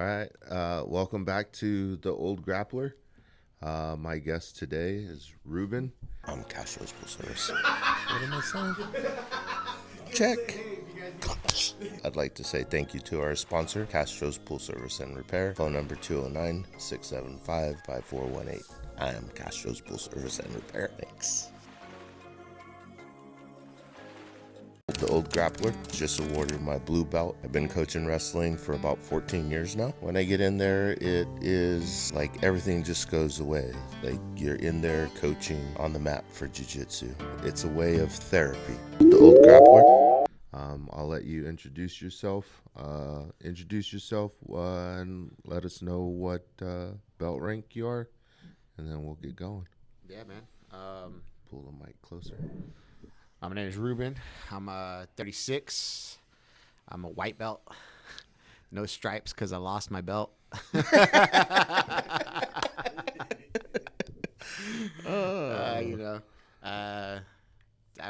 All right, welcome back to the Old Grappler. My guest today is Ruben. I'm Castro's Full Service. What am I saying? Check. I'd like to say thank you to our sponsor, Castro's Pool Service and Repair. Phone number 209-675-5418. I am Castro's Pool Service and Repair. Thanks. The Old Grappler just awarded my blue belt. I've been coaching wrestling for about 14 years now. When I get in there, it is like everything just goes away. Like you're in there coaching on the mat for Jiu-Jitsu. It's a way of therapy. The Old Grappler. I'll let you introduce yourself. And let us know what belt rank you are, and then we'll get going. Yeah, man. Pull the mic closer. My name is Ruben. I'm 36. I'm a white belt. No stripes because I lost my belt. I've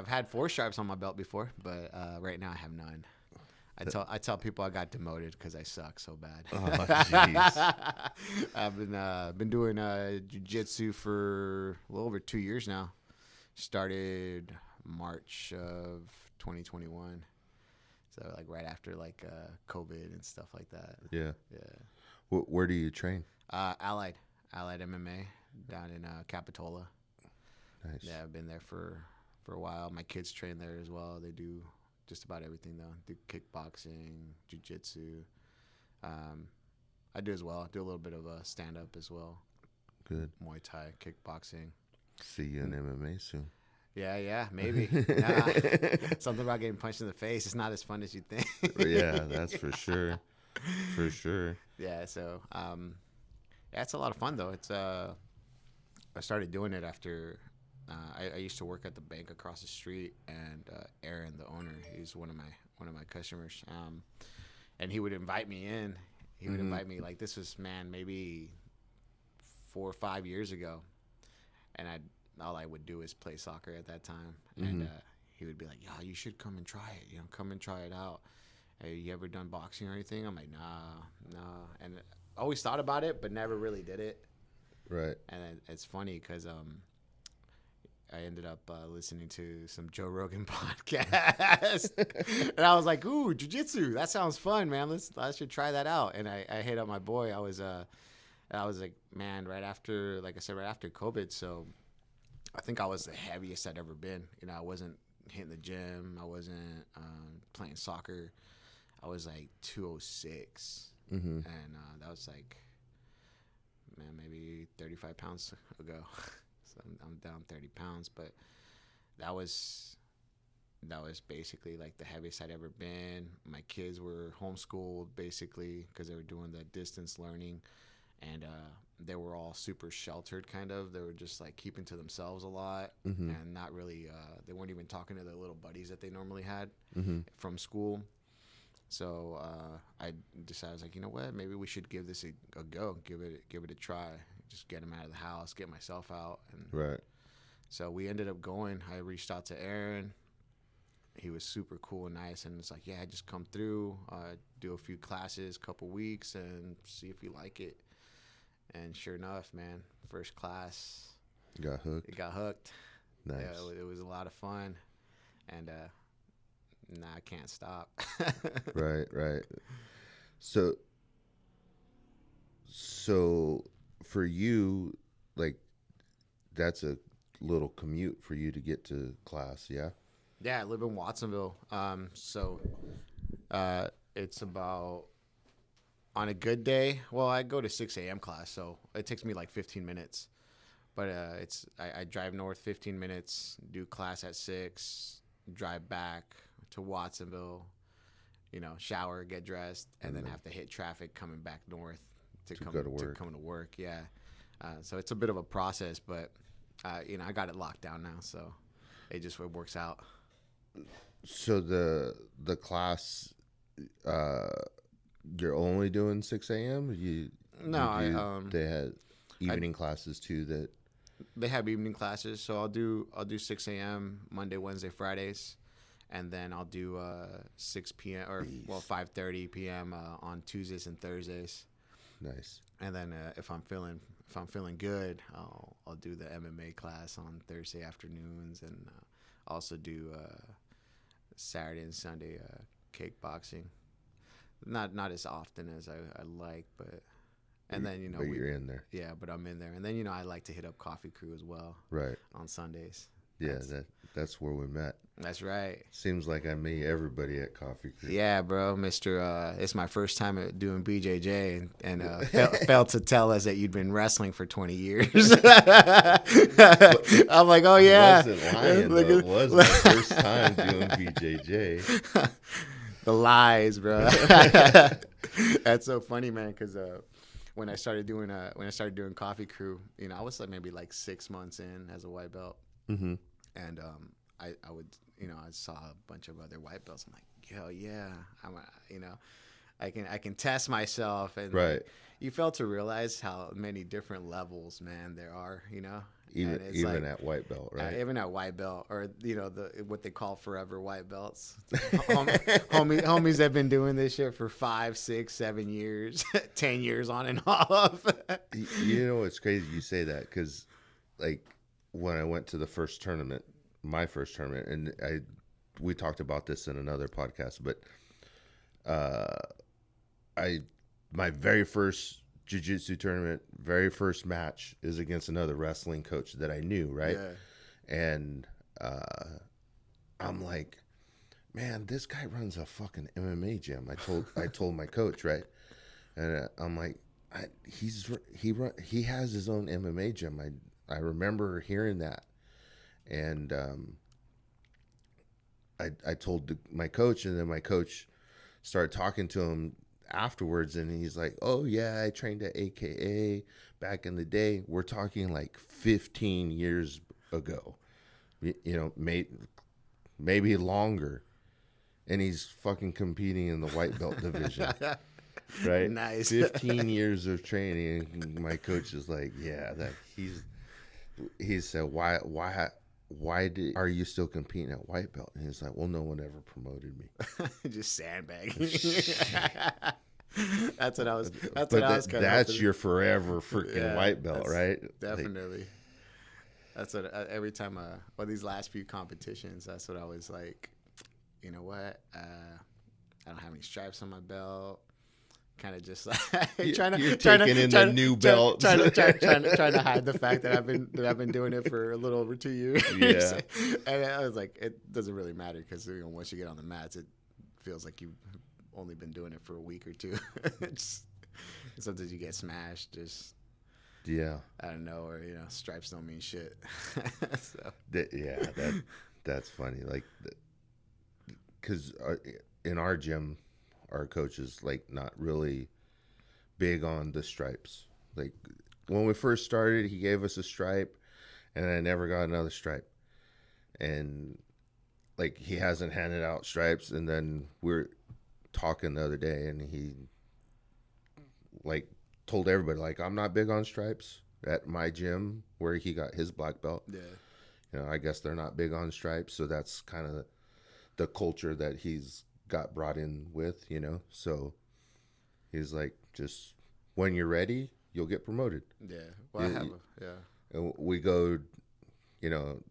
had 4 stripes on my belt before, but right now I have none. I tell people I got demoted because I suck so bad. Oh, jeez. I've been doing jiu-jitsu for a little over 2 years now. Started March of 2021, so like right after COVID and stuff like that. Yeah. Where do you train? Allied MMA down in Capitola. Nice. Yeah, I've been there for a while. My kids train there as well. They do just about everything though. Do kickboxing, jiu-jitsu. I do as well. I do a little bit of stand-up as well. Good. Muay Thai, kickboxing. See you in MMA soon. Yeah, maybe. Something about getting punched in the face. It's not as fun as you think. Yeah, that's for sure. For sure. Yeah, so it's a lot of fun though. It's I started doing it after I used to work at the bank across the street, and Aaron, the owner, he's one of my customers. And he would invite me in. He would invite me, like, this was, man, maybe 4 or 5 years ago, and all I would do is play soccer at that time. And he would be like, "Yeah, you should come and try it. Come and try it out. Hey, you ever done boxing or anything?" I'm like, nah. And I always thought about it, but never really did it. Right. And it's funny because I ended up listening to some Joe Rogan podcast, and I was like, "Ooh, jiu-jitsu, that sounds fun, man. I should try that out." And I hit up my boy. I was like, man, right after COVID, so I think I was the heaviest I'd ever been. I wasn't hitting the gym. I wasn't playing soccer. I was like 206, and that was like, man, maybe 35 pounds ago. So I'm down 30 pounds, but that was basically like the heaviest I'd ever been. My kids were homeschooled basically because they were doing the distance learning, and they were all super sheltered kind of. They were just like keeping to themselves a lot and not really, they weren't even talking to their little buddies that they normally had from school. So I decided, I was like, you know what, maybe we should give this a go, give it a try. Just get them out of the house, get myself out. And Right. so we ended up going. I reached out to Aaron. He was super cool and nice, and it's like, yeah, just come through, do a few classes, couple weeks, and see if you like it. And sure enough, man, first class, Got hooked. it got hooked. Nice. Yeah, it was a lot of fun, and I can't stop. Right. So for you, like, that's a little commute for you to get to class, yeah? Yeah, I live in Watsonville. So it's about, on a good day, well, I go to 6 a.m. class, so it takes me like 15 minutes. But I drive north 15 minutes, do class at 6, drive back to Watsonville, shower, get dressed, and then have to hit traffic coming back north to come to work. Yeah. So it's a bit of a process, but I got it locked down now, so it works out. So the class, you're only doing 6 a.m.? They had evening classes too that... They have evening classes, so I'll do 6 a.m. Monday, Wednesday, Fridays, and then I'll do 6 p.m. or 5:30 p.m. On Tuesdays and Thursdays. Nice. And then if I'm feeling good, I'll do the MMA class on Thursday afternoons, and also do Saturday and Sunday kickboxing. Not as often as I like, but and then but you're in there. Yeah, but I'm in there, and then I like to hit up Coffee Crew as well. Right. On Sundays. Yeah, that's where we met. That's right. Seems like I meet everybody at Coffee Crew. Yeah, bro, Mr. It's my first time at doing BJJ, and failed to tell us that you'd been wrestling for 20 years. I'm like, oh yeah. I wasn't lying, though. It was my first time doing BJJ. The lies, bro. That's so funny, man, because when I started doing Coffee Crew, I was maybe 6 months in as a white belt. Mm-hmm. And I would, I saw a bunch of other white belts. I'm like, hell yeah, I can test myself. And right. You fail to realize how many different levels, man, there are. Even at white belt, right? Even at white belt, or what they call forever white belts. Homies that have been doing this shit for 5, 6, 7 years, 10 years on and off. It's crazy you say that, because when I went to my first tournament, and we talked about this in another podcast, but my very first jiu-jitsu tournament, very first match is against another wrestling coach that I knew, right? Yeah. And I'm like, man, this guy runs a fucking MMA gym. I told my coach, right? And I'm like, he has his own MMA gym. I remember hearing that, and I told my coach, and then my coach started talking to him afterwards, and he's like, oh yeah, I trained at AKA back in the day. We're talking 15 years ago, maybe longer, and he's fucking competing in the white belt division. Right? Nice. 15 years of training, and my coach is like, yeah, that he said, why are you still competing at white belt? And he's like, well, no one ever promoted me. Just sandbagging. That's what I was. That's your forever freaking white belt, right? Definitely. That's what every time. These last few competitions, that's what I was like. You know what? I don't have any stripes on my belt. Kind of just trying to new belt, trying to hide the fact that I've been doing it for a little over 2 years. Yeah. And I was like, it doesn't really matter, because once you get on the mats, it feels like you've only been doing it for a week or two. Sometimes you get smashed, just I don't know, or stripes don't mean shit. So. That's funny. Because in our gym, our coach is not really big on the stripes. When we first started, he gave us a stripe, and I never got another stripe. And he hasn't handed out stripes. And then we're talking the other day, and he told everybody I'm not big on stripes at my gym where he got his black belt. Yeah. I guess they're not big on stripes, so that's kind of the culture that he's got brought in with, so he's like, just when you're ready, you'll get promoted. Yeah. Well, And we go, the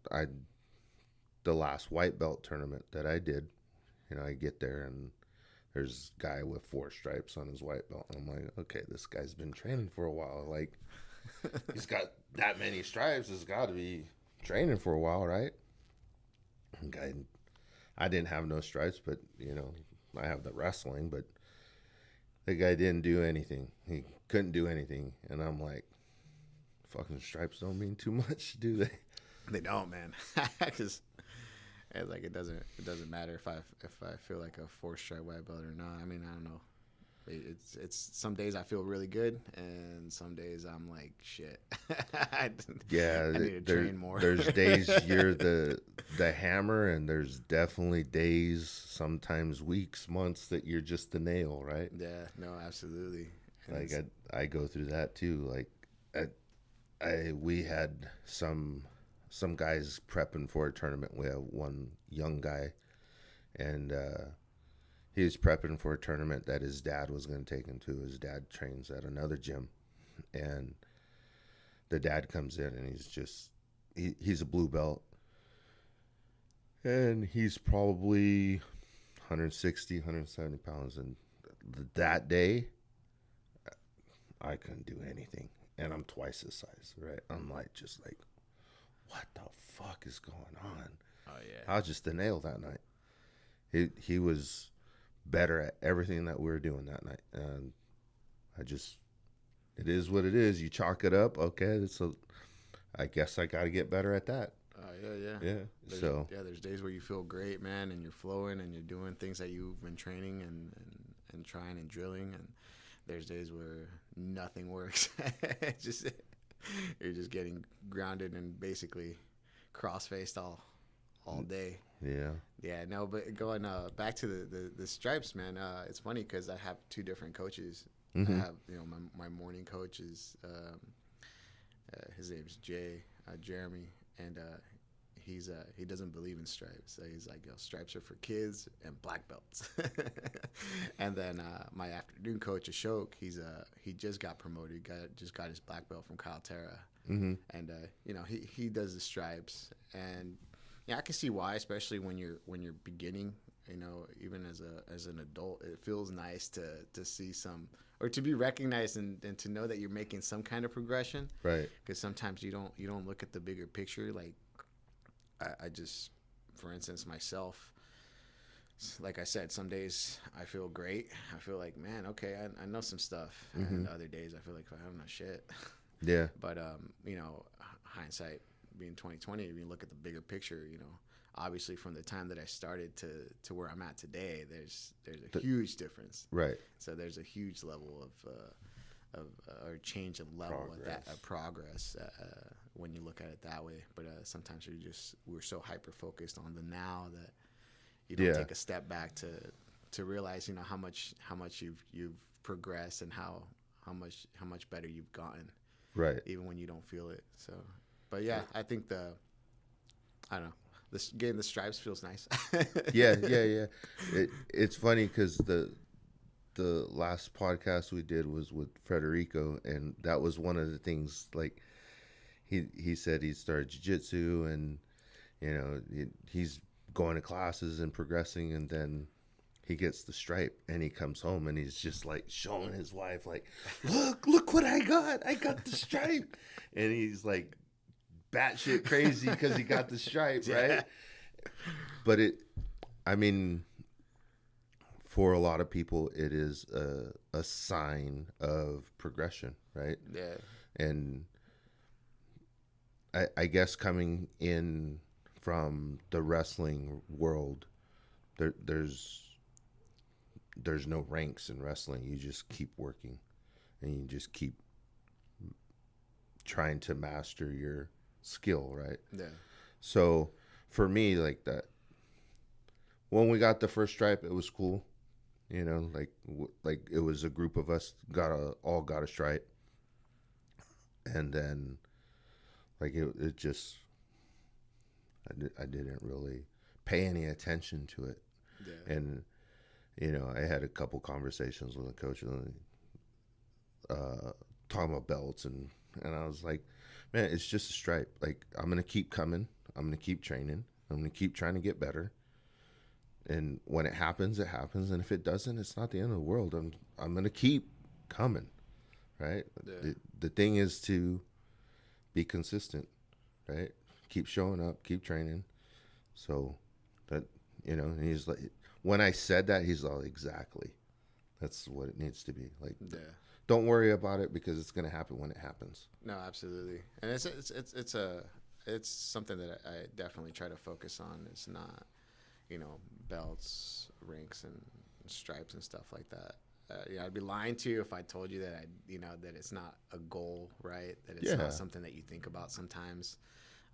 last white belt tournament that I did, I get there, and there's a guy with 4 stripes on his white belt, and I'm like, okay, this guy's been training for a while. He's got that many stripes. He's got to be training for a while, right? Guy, I didn't have no stripes, but I have the wrestling, but the guy didn't do anything. He couldn't do anything, and I'm like, fucking stripes don't mean too much, do they? They don't, man. Because it doesn't matter if I feel like a 4-stripe white belt or not. I mean, I don't know. It's some days I feel really good, and some days I'm like, shit. I need to train more. There's days you're the hammer, and there's definitely days, sometimes weeks, months, that you're just the nail, right? Yeah, no, absolutely. I go through that too. We had some guys prepping for a tournament. We have one young guy, and he was prepping for a tournament that his dad was going to take him to. His dad trains at another gym, and the dad comes in, and he's a blue belt, and he's probably 160, 170 pounds. And that day, I couldn't do anything, and I'm twice his size, right? I'm like, just like, what the fuck is going on? Oh yeah. I was just a nail that night. He was better at everything that we were doing that night, and it is what it is. You chalk it up. Okay, I guess I got to get better at that. Yeah. There's days where you feel great, man, and you're flowing and you're doing things that you've been training and trying and drilling, and there's days where nothing works. You're just getting grounded and basically cross-faced all day. Yeah, no, but going back to the stripes, man, it's funny because I have two different coaches. Mm-hmm. I have, my morning coach is his name's Jeremy, and he doesn't believe in stripes. So he's like, stripes are for kids and black belts. And then my afternoon coach Ashok, he just got promoted, just got his black belt from Caltera. Mm-hmm. And he does the stripes, and yeah, I can see why, especially when you're beginning. Even as an adult, it feels nice to see some, or to be recognized and to know that you're making some kind of progression. Right. Because sometimes you don't look at the bigger picture. Like I just, for instance, myself, like I said, some days I feel great. I feel like, man, okay, I know some stuff. Mm-hmm. And other days I feel like I don't know shit. Yeah. But hindsight being 2020, if you look at the bigger picture, obviously from the time that I started to where I'm at today, there's a huge difference. Right. So there's a huge level of or change in level of progress when you look at it that way. But sometimes we're so hyper focused on the now that you don't take a step back to realize how much you've progressed and how much better you've gotten. Right. Even when you don't feel it. So, but yeah, I think I don't know. This getting the stripes feels nice. Yeah. It's funny because the last podcast we did was with Federico, and that was one of the things. Like he said he started jiu-jitsu, and he's going to classes and progressing, and then he gets the stripe, and he comes home, and he's just like showing his wife, like, look what I got the stripe, and he's like batshit crazy because he got the stripe, right? But for a lot of people, it is a sign of progression, right? Yeah. And I guess coming in from the wrestling world, there's no ranks in wrestling. You just keep working, and you just keep trying to master your skill, right? Yeah. So for me, like that, when we got the first stripe, it was cool. Like it was a group of us all got a stripe, and then like it just I didn't really pay any attention to it. Yeah. And I had a couple conversations with the coach, talking about belts, and I was like, man, it's just a stripe. Like, I'm gonna keep coming. I'm gonna keep training. I'm gonna keep trying to get better. And when it happens, it happens. And if it doesn't, it's not the end of the world. I'm gonna keep coming, right? Yeah. The thing is to be consistent, right? Keep showing up, keep training. So that and he's like, when I said that, he's all, exactly. That's what it needs to be. Like, don't worry about it because it's gonna happen when it happens. No, absolutely. And it's something that I definitely try to focus on. It's not, belts, ranks, and stripes and stuff like that. I'd be lying to you if I told you that that it's not a goal, right? That it's not something that you think about sometimes.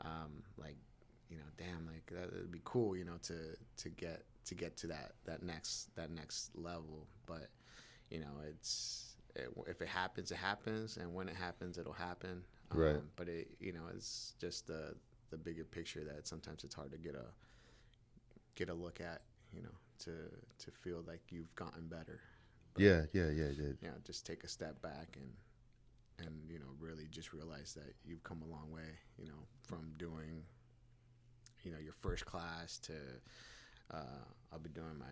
Damn, like that would be cool, to get to that next level. But if it happens, it happens, and when it happens, it'll happen. Right. But it's just the bigger picture that sometimes it's hard to get a look at, to feel like you've gotten better. But, yeah, it did. you know, just take a step back and you know, really just realize that you've come a long way, you know, from doing, you know, your first class to I'll be doing my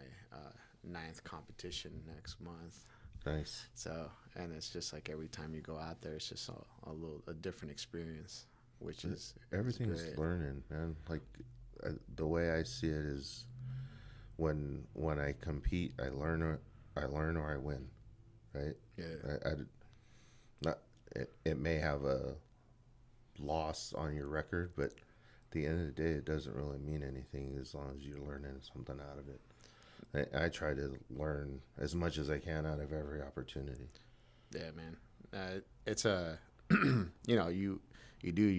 9th competition next month. Nice. So, and it's just like every time you go out there, it's just a different experience, which is everything's great. learning, man. Like the way I see it is when I compete, I learn or I win, right? Yeah. It may have a loss on your record, but at the end of the day, it doesn't really mean anything as long as you're learning something out of it. I try to learn as much as I can out of every opportunity. Yeah, man. It's a, you know, you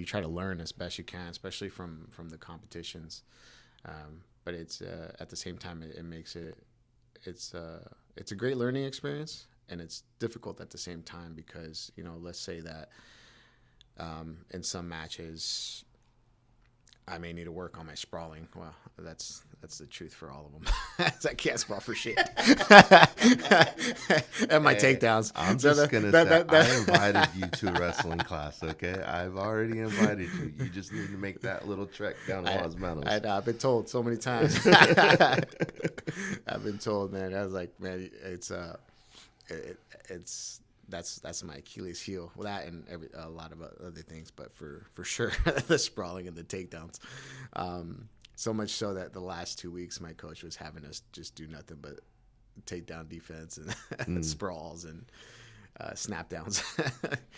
try to learn as best you can, especially from the competitions. But it's at the same time, it makes it's a great learning experience, and it's difficult at the same time because, you know, let's say that in some matches I may need to work on my sprawling. Well, that's the truth for all of them. I can't sprawl for shit. And my takedowns. I'm just going to say, I invited you to a wrestling class, okay? I've already invited you. You just need to make that little trek down to Los Meadows. I've been told so many times. I've been told, man. I was like, man, that's my Achilles heel. Well, that and a lot of other things, but for sure, the sprawling and the takedowns. So much so that the last 2 weeks, my coach was having us just do nothing but takedown defense and sprawls and snap downs.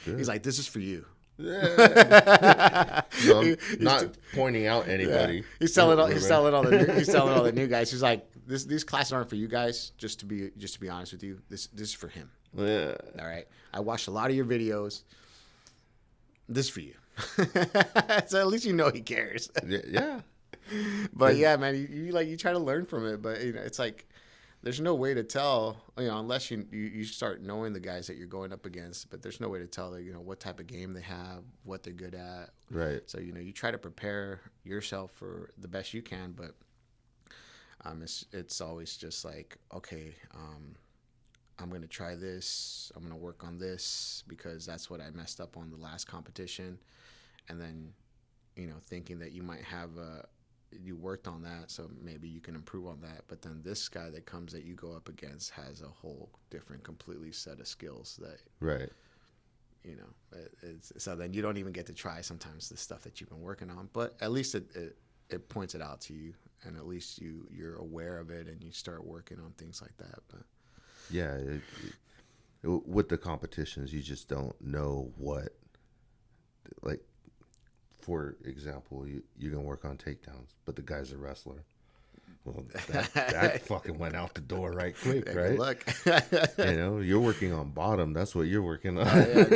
He's like, "This is for you." Yeah. No, I'm not pointing out anybody. Yeah. He's telling all the new guys. He's like, these classes aren't for you guys. Just to be honest with you, this is for him. Yeah. All right. I watched a lot of your videos. This is for you. So at least you know he cares. Yeah. But yeah, man, you try to learn from it, but you know, it's like there's no way to tell, you know, unless you start knowing the guys that you're going up against, but there's no way to tell, you know, what type of game they have, what they're good at. Right. So, you know, you try to prepare yourself for the best you can, but it's always just like, okay, I'm going to try this. I'm going to work on this because that's what I messed up on the last competition. And then, you know, thinking that you might have you worked on that, so maybe you can improve on that. But then this guy that comes that you go up against has a whole different, completely set of skills that, right. You know, so then you don't even get to try sometimes the stuff that you've been working on. But at least it points it out to you, and at least you're aware of it and you start working on things like that. But yeah, with the competitions, you just don't know what, like, for example, you can work on takedowns, but the guy's a wrestler. Well, that fucking went out the door right quick, right? Good luck. You know, you're working on bottom. That's what you're working on. I think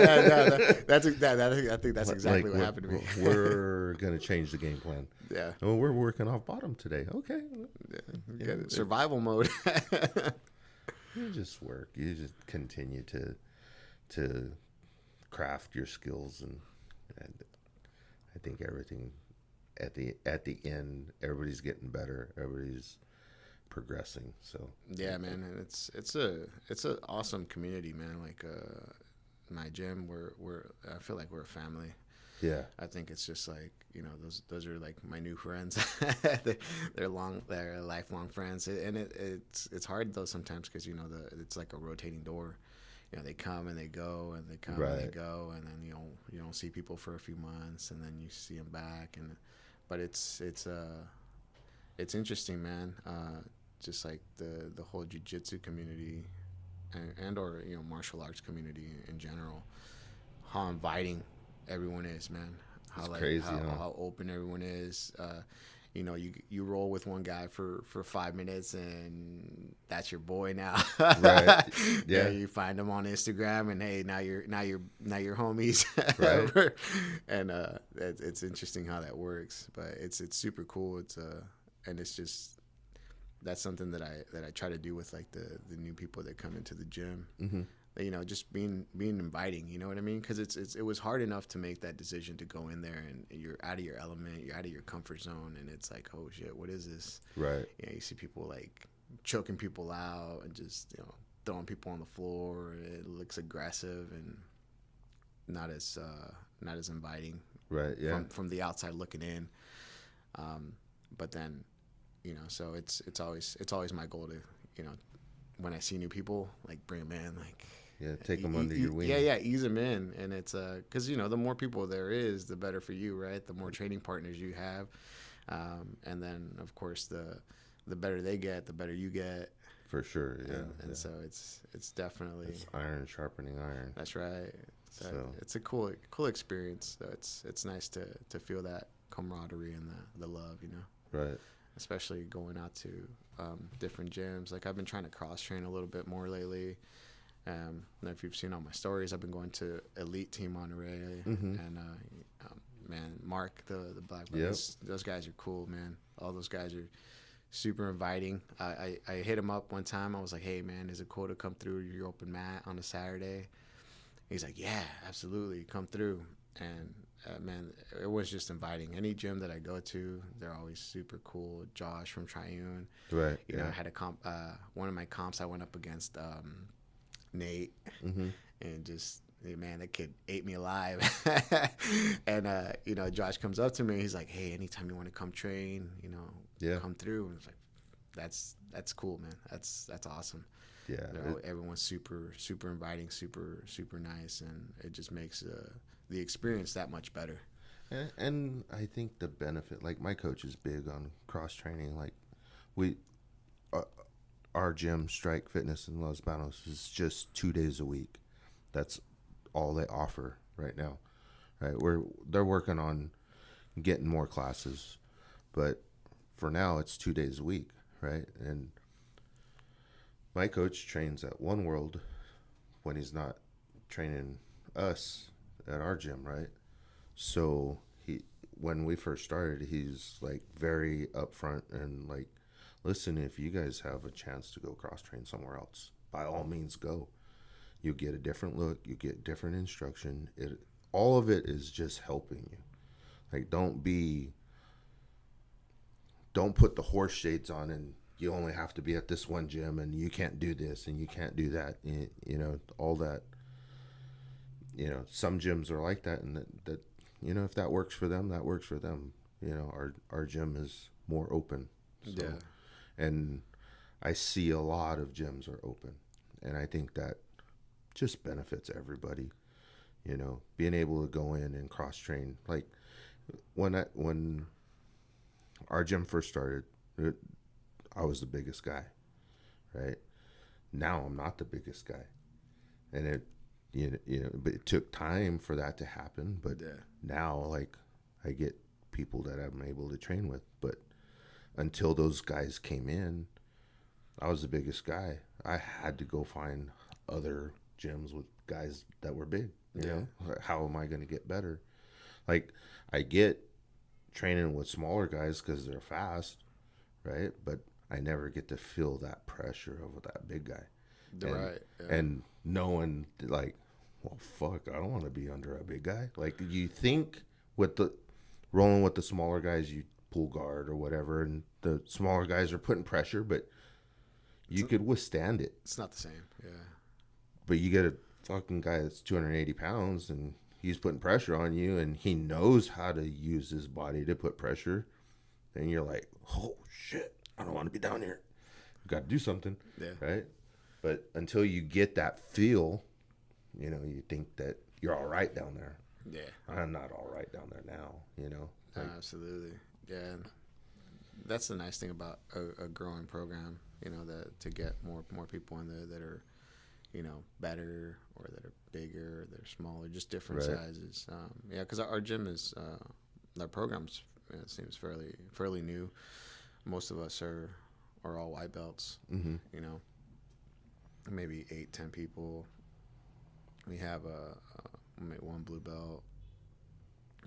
that's exactly what happened to me. We're gonna change the game plan. Yeah. Oh, we're working off bottom today. Okay. Yeah, survival mode. You just work. You just continue to craft your skills, and I think everything at the end, everybody's getting better. Everybody's progressing. So yeah, man, and it's a awesome community, man. Like my gym, I feel like we're a family. Yeah, I think it's just like, you know, those are like my new friends. they're lifelong friends, and it's hard though sometimes because, you know, it's like a rotating door. You know, they come and they go, and they come and they go, and then you don't see people for a few months, and then you see them back, but it's interesting, man. Just like the whole jiu-jitsu community, and or, you know, martial arts community in general, how inviting everyone is, man. It's crazy, how open everyone is. You know, you roll with one guy for 5 minutes, and that's your boy now. Right. Yeah. You find him on Instagram, and hey, now you're homies. Right. And it's interesting how that works, but it's super cool. And it's just, that's something that I try to do with like the new people that come into the gym. Mm-hmm. You know, just being inviting, you know what I mean? Because it was hard enough to make that decision to go in there, and you're out of your element, you're out of your comfort zone, and it's like, oh shit, what is this? Right. You know, you see people like choking people out and just, throwing people on the floor. It looks aggressive and not as inviting. Right. Yeah. From the outside looking in. But then, so it's always my goal to, when I see new people, like bring them in, like. Yeah, take them under your wing. Yeah, ease them in, and it's because the more people there is, the better for you, right? The more training partners you have, and then of course the better they get, the better you get. For sure, yeah. And so it's definitely it's iron sharpening iron. That's right. So it's a cool experience. So it's nice to feel that camaraderie and the love, Right. Especially going out to different gyms. Like I've been trying to cross train a little bit more lately. And if you've seen all my stories, I've been going to Elite Team Monterey, and man, Mark, the black belt, those guys are cool, man. All those guys are super inviting. I hit him up one time. I was like, hey, man, is it cool to come through your open mat on a Saturday? He's like, yeah, absolutely, come through. And man, it was just inviting. Any gym that I go to, they're always super cool. Josh from Triune, right? I had a comp. One of my comps, I went up against Nate, and just, man, that kid ate me alive. And Josh comes up to me, he's like, hey, anytime you want to come train, come through. And it's like, that's cool, man. That's awesome. Yeah, everyone's super inviting, super nice, and it just makes the experience that much better. And I think the benefit, like my coach is big on cross training. Like our gym, Strike Fitness in Los Banos, is just 2 days a week. That's all they offer right now. Right, they're working on getting more classes, but for now it's 2 days a week, right? And my coach trains at One World when he's not training us at our gym, right? So when we first started, he's like very upfront and like, listen, if you guys have a chance to go cross train somewhere else, by all means go. You get a different look, you get different instruction. All of it is just helping you. Like don't put the horse shades on and you only have to be at this one gym and you can't do this and you can't do that. All that. Some gyms are like that, and that if that works for them, that works for them. Our gym is more open. So. Yeah. And I see a lot of gyms are open, and I think that just benefits everybody. Being able to go in and cross train. Like when our gym first started, I was the biggest guy, right? Now I'm not the biggest guy, and but it took time for that to happen. But now, like, I get people that I'm able to train with, but until those guys came in, I was the biggest guy. I had to go find other gyms with guys that were big. How am I going to get better? Like, I get training with smaller guys because they're fast, right? But I never get to feel that pressure of that big guy. Right. Yeah. And knowing, like, well, fuck, I don't want to be under a big guy. Like, you think rolling with the smaller guys, you pull guard or whatever, and the smaller guys are putting pressure, but you could withstand it. It's not the same, yeah. But you get a fucking guy that's 280 pounds, and he's putting pressure on you, and he knows how to use his body to put pressure, and you're like, oh, shit, I don't want to be down here. You've got to do something, right? But until you get that feel, you think that you're all right down there. Yeah. I'm not all right down there now, Like, absolutely. Yeah. That's the nice thing about a growing program, that to get more people in there that are, better or that are bigger, that are smaller, just different sizes. Because our gym is, our program's seems fairly new. Most of us are all white belts, maybe 8-10 people. We have one blue belt,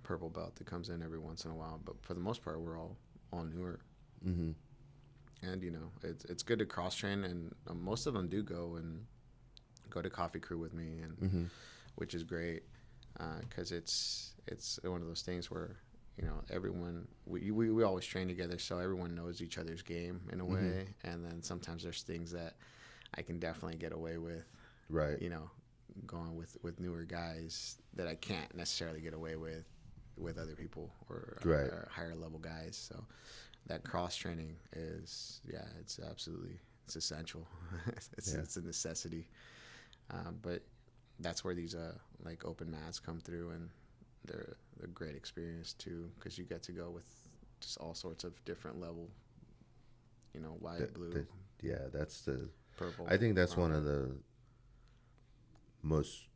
purple belt that comes in every once in a while, but for the most part, we're all newer. Mm-hmm. And it's good to cross train, and most of them do go to Coffee Crew with me, and which is great because it's one of those things where everyone, we always train together, so everyone knows each other's game in a way. And then sometimes there's things that I can definitely get away with, Right. going with newer guys that I can't necessarily get away with other people or, Right. or higher level guys. So that cross training is, it's absolutely, it's essential. It's a necessity. But that's where these like open mats come through, and they're a great experience too, because you get to go with just all sorts of different level, white, blue, That's the purple. I think that's one of the most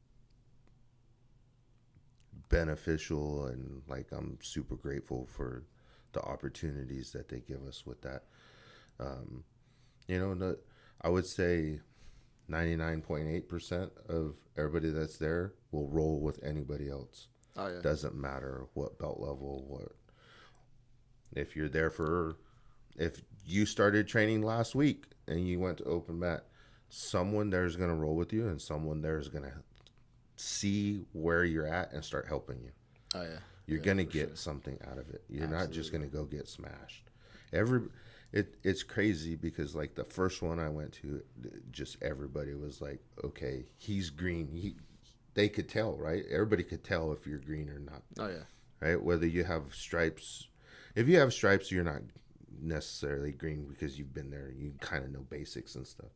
beneficial, and like I'm super grateful for the opportunities that they give us with that. I would say 99.8% of everybody that's there will roll with anybody else. Oh yeah. Doesn't matter what belt level, if you're there if you started training last week and you went to open mat, someone there's going to roll with you, and someone there's going to see where you're at and start helping you. Oh yeah. You're going to get something out of it. You're not just going to go get smashed. It's crazy because like the first one I went to, just everybody was like, okay, he's green. They could tell, right? Everybody could tell if you're green or not. Oh yeah. Right? Whether you have stripes. If you have stripes, you're not necessarily green because you've been there. You kind of know basics and stuff.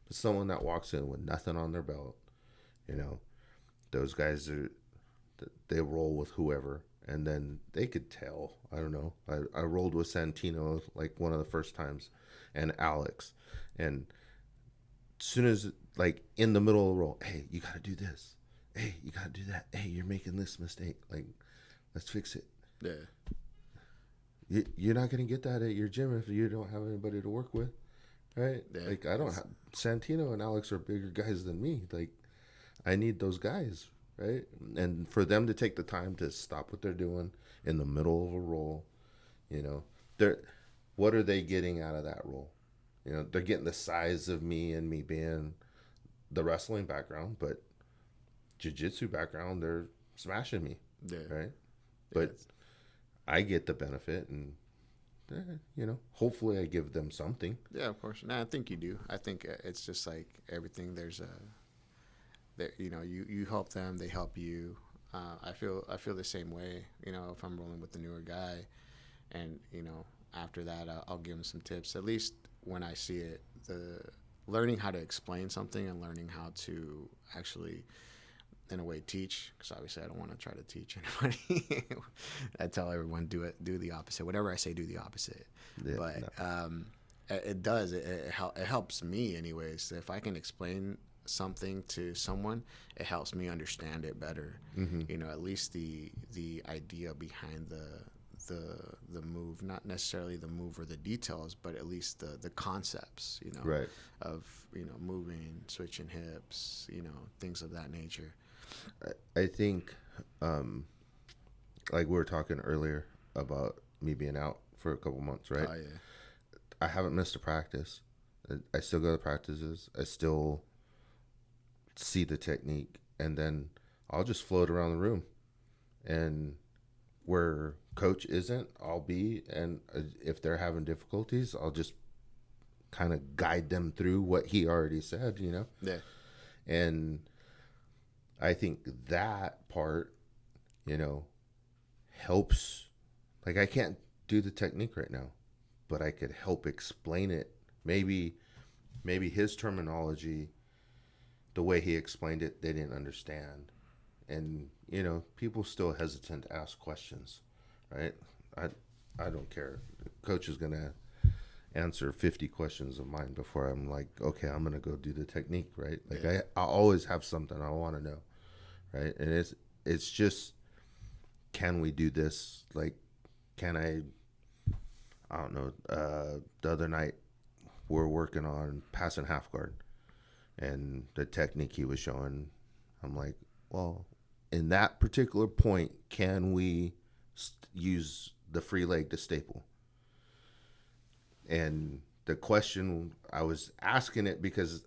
But someone that walks in with nothing on their belt, those guys they roll with whoever, and then they could tell. I don't know. I rolled with Santino like one of the first times, and Alex, and as soon as like in the middle of the roll, hey, you got to do this. Hey, you got to do that. Hey, you're making this mistake. Like, let's fix it. Yeah. You're not going to get that at your gym if you don't have anybody to work with, right? Yeah. Like, I don't have Santino and Alex are bigger guys than me. Like, I need those guys, right? And for them to take the time to stop what they're doing in the middle of a roll, what are they getting out of that roll? They're getting the size of me and me being the wrestling background, but jiu-jitsu background, they're smashing me, right? But I get the benefit, and hopefully I give them something. Yeah, of course. No, I think you do. I think it's just like everything. You help them, they help you. I feel the same way. If I'm rolling with the newer guy, and after that, I'll give him some tips. At least when I see it, the learning how to explain something and learning how to actually, in a way, teach, because obviously I don't want to try to teach anybody. I tell everyone do the opposite. Whatever I say, do the opposite. Yeah, but it does. It helps me anyways. If I can explain something to someone, it helps me understand it better. Mm-hmm. At least the idea behind the move, not necessarily the move or the details, but at least the concepts, right, of moving, switching hips, things of that nature. I think, like we were talking earlier about me being out for a couple months, right? Oh, yeah. I haven't missed a practice. I still go to practices. I still see the technique, and then I'll just float around the room, and where coach isn't, I'll be, and if they're having difficulties, I'll just kind of guide them through what he already said, Yeah. And I think that part, helps. Like, I can't do the technique right now, but I could help explain it. Maybe his terminology, the way he explained it, they didn't understand. And, people still hesitant to ask questions, right? I don't care. The coach is going to answer 50 questions of mine before I'm like, okay, I'm going to go do the technique, right? Like, yeah. I always have something I want to know, right? And it's just, can we do this? Like, can I don't know, the other night we're working on passing half guard, and the technique he was showing, I'm like, well, in that particular point, can we use the free leg to staple? And the question, I was asking it because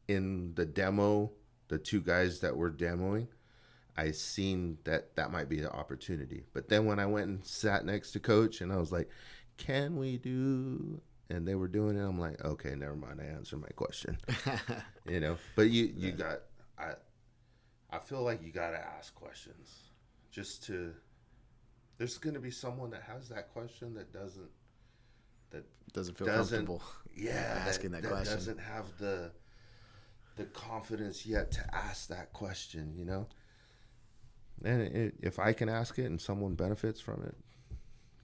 in the demo, the two guys that were demoing, I seen that might be an opportunity. But then when I went and sat next to coach and I was like, can we do, and they were doing it, I'm like, okay, never mind. I answered my question, you know, but you got, I feel like you got to ask questions just to, there's going to be someone that has that question that doesn't feel comfortable. Yeah. Asking that question. Doesn't have the confidence yet to ask that question, you know? And if I can ask it and someone benefits from it,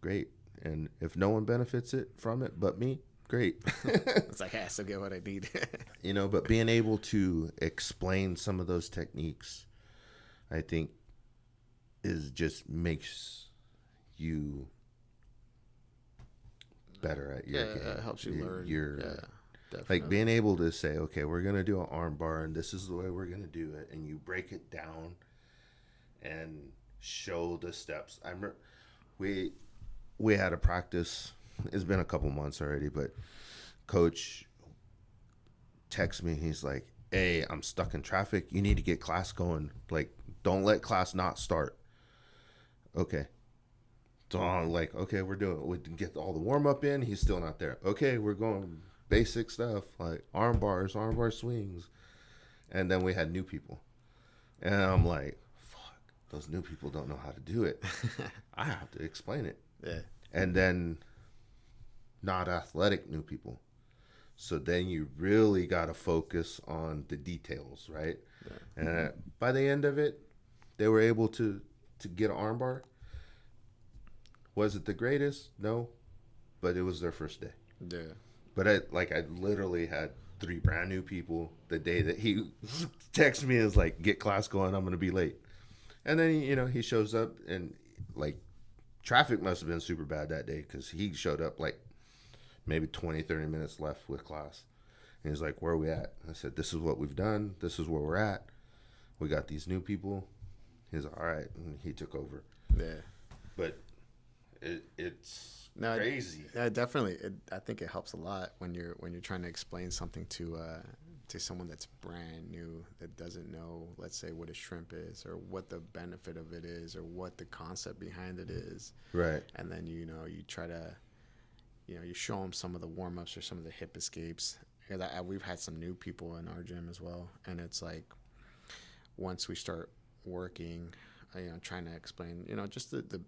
great. And if no one benefits from it but me, great. It's like, I still get what I need. You know, but being able to explain some of those techniques, I think, just makes you better at your game. It helps you learn. Definitely. Like being able to say, okay, we're going to do an arm bar and this is the way we're going to do it. And you break it down and show the steps. I remember we had a practice. It's been a couple months already, but coach texts me. He's like, hey, I'm stuck in traffic. You need to get class going. Like, don't let class not start. Okay. So I'm like, okay, we can get all the warm up in. He's still not there. Okay, we're going basic stuff like arm bar swings. And then we had new people. And I'm like, fuck, those new people don't know how to do it. I have to explain it. Yeah. And then not athletic new people. So then you really got to focus on the details, right? Yeah. And by the end of it, they were able to get an arm bar. Was it the greatest? No. But it was their first day. Yeah. But I literally had 3 brand new people the day that he texted me and was like, get class going, I'm going to be late. And then, he shows up and like traffic must have been super bad that day because he showed up like maybe 20, 30 minutes left with class. And he's like, where are we at? I said, this is what we've done. This is where we're at. We got these new people. He's like, all right. And he took over. Yeah. But it's crazy. Definitely. I think it helps a lot when you're trying to explain something to someone that's brand new that doesn't know, let's say, what a shrimp is or what the benefit of it is or what the concept behind it is. Right. And then you try to you show them some of the warm-ups or some of the hip escapes. We've had some new people in our gym as well, and it's like once we start working, trying to explain, just the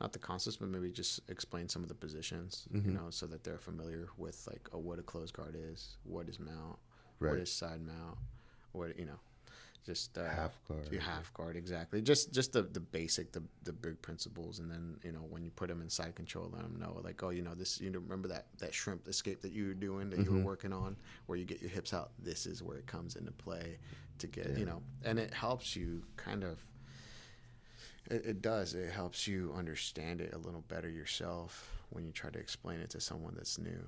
not the concepts, but maybe just explain some of the positions, so that they're familiar with like what a closed guard is, what is mount, what is side mount, what just half guard, exactly. Just the basic, the big principles, and then when you put them in side control, let them know like, oh, this, remember that shrimp escape that you were doing, that you were working on, where you get your hips out. This is where it comes into play to get and it helps you kind of. It does. It helps you understand it a little better yourself when you try to explain it to someone that's new.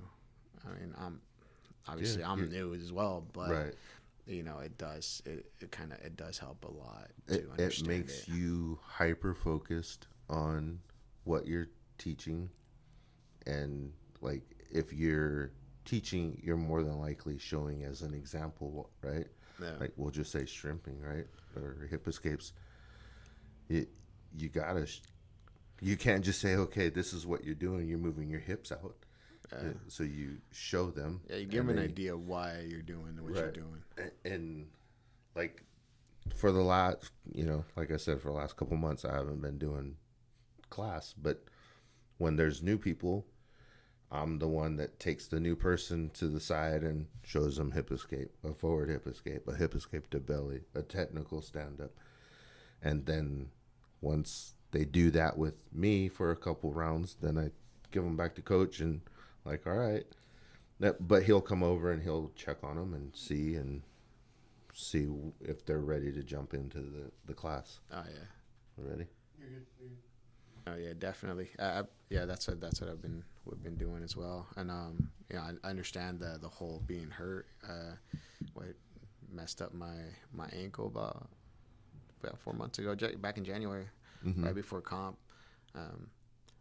I mean, I'm new as well, but right. It does. It does help a lot to understand it. Makes you hyper focused on what you're teaching, and like if you're teaching, you're more than likely showing as an example, right? Yeah. Like we'll just say shrimping, right, or hip escapes. You can't just say, okay, this is what you're doing. You're moving your hips out. So you show them. Yeah, you give them an idea of why you're doing what you're doing. And like for the last, like I said, for the last couple months, I haven't been doing class. But when there's new people, I'm the one that takes the new person to the side and shows them hip escape, a forward hip escape, a hip escape to belly, a technical stand-up. And then once they do that with me for a couple rounds, then I give them back to coach and like, all right. But he'll come over and he'll check on them and see if they're ready to jump into the class. Oh, yeah. Ready? You're good. Oh, yeah, definitely. That's what we've been doing as well. And, I understand the whole being hurt. What messed up my ankle about 4 months ago, back in January, right before comp.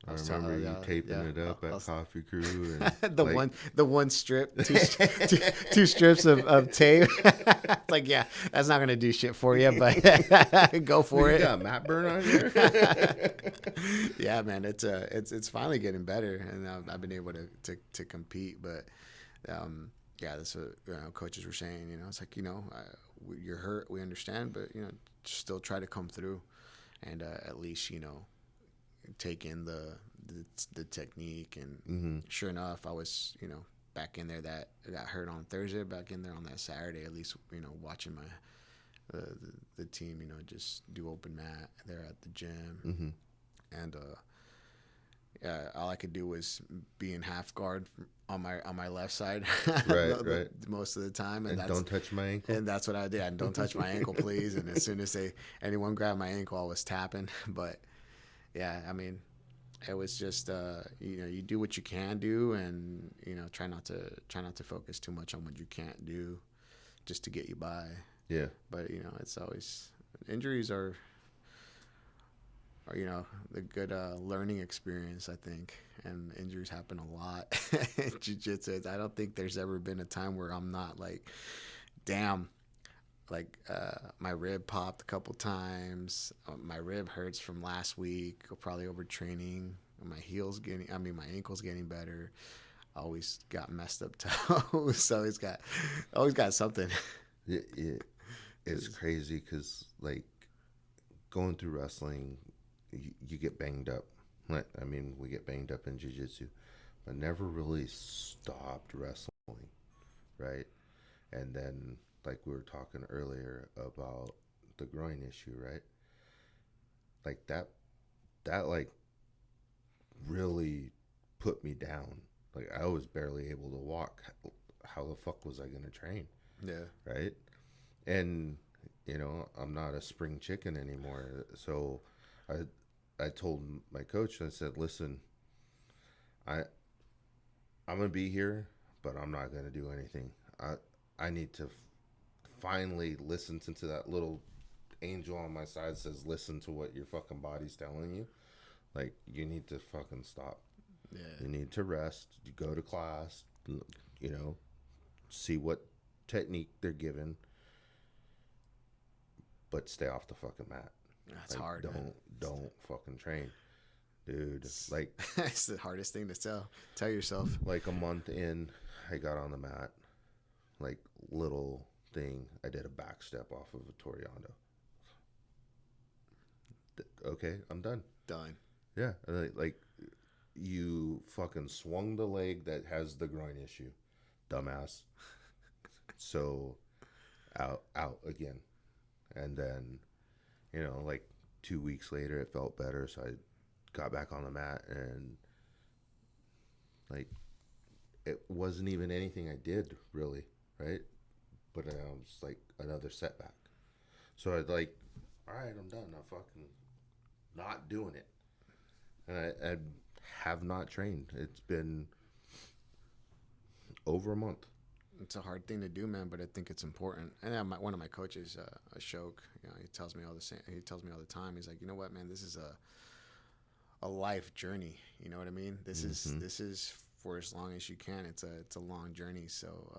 I remember you taping it up at Coffee Crew. And the one strip, two strips of tape. It's like, yeah, that's not gonna do shit for you, but go for it. You got mat burn on here. Yeah, man, it's finally getting better, and I've been able to compete. But yeah, that's what coaches were saying. It's like, you're hurt, we understand, but still try to come through, and at least take in the technique. And sure enough, I was back in there. That got hurt on Thursday, back in there on that Saturday, at least watching my the team just do open mat there at the gym. And all I could do was be in half guard on my left side, right. most of the time, and don't touch my ankle. And that's what I did. And don't touch my ankle, please. And as soon as anyone grabbed my ankle, I was tapping. But yeah, I mean, it was just you do what you can do, and try not to focus too much on what you can't do, just to get you by. Yeah. But it's always, injuries are the good learning experience, I think. And injuries happen a lot in jiu-jitsu. I don't think there's ever been a time where I'm not like, damn, like my rib popped a couple times. My rib hurts from last week, probably overtraining. My ankle's getting better. I always got messed up toes. So always got something. It's crazy because, like, going through wrestling, you get banged up. I mean, we get banged up in jiu-jitsu, but never really stopped wrestling, right? And then, like we were talking earlier about the groin issue, right? Like that like really put me down. Like, I was barely able to walk. How the fuck was I gonna train? Yeah. Right? And I'm not a spring chicken anymore. So I told my coach, I said, listen, I'm gonna be here, but I'm not gonna do anything. I need to finally listen to that little angel on my side says, listen to what your fucking body's telling you. Like, you need to fucking stop. Yeah. You need to rest. You go to class, see what technique they're given, but stay off the fucking mat. That's hard. Don't fucking train, dude. Like, it's the hardest thing to tell yourself. Like, a month in, I got on the mat, like, little thing, I did a back step off of a Toriano. Okay, I'm done. Yeah, like you fucking swung the leg that has the groin issue, dumbass. So out again. And then like 2 weeks later, it felt better, so I got back on the mat, and like, it wasn't even anything I did really, right? But it was like another setback. So I'd like, all right, I'm done. I'm fucking not doing it. And I have not trained. It's been over a month. It's a hard thing to do, man, but I think it's important. And one of my coaches, Ashok, he tells me all the time. He's like, you know what, man, this is a life journey. You know what I mean? This is for as long as you can. It's a long journey. So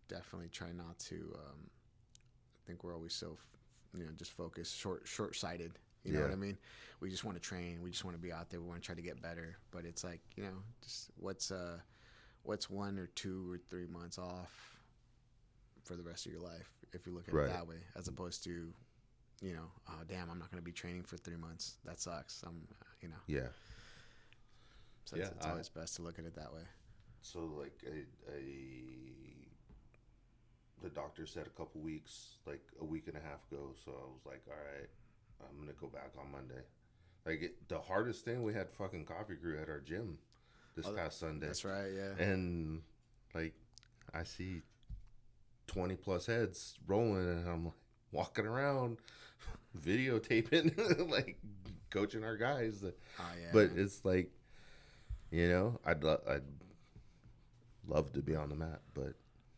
definitely try not to. I think we're always so, just focused, short-sighted. You know what I mean? We just want to train. We just want to be out there. We want to try to get better. But it's like, just what's 1 or 2 or 3 months off for the rest of your life, if you look at it that way, as opposed to, oh damn, I'm not going to be training for 3 months. That sucks. Yeah. So it's always best to look at it that way. So like the doctor said a couple weeks, like a week and a half ago. So I was like, all right, I'm going to go back on Monday. Like, the hardest thing, we had fucking Coffee Crew at our gym this past Sunday. That's right, yeah. And like, I see 20 plus heads rolling, and I'm like walking around videotaping, like coaching our guys. But it's like, I'd love to be on the mat, but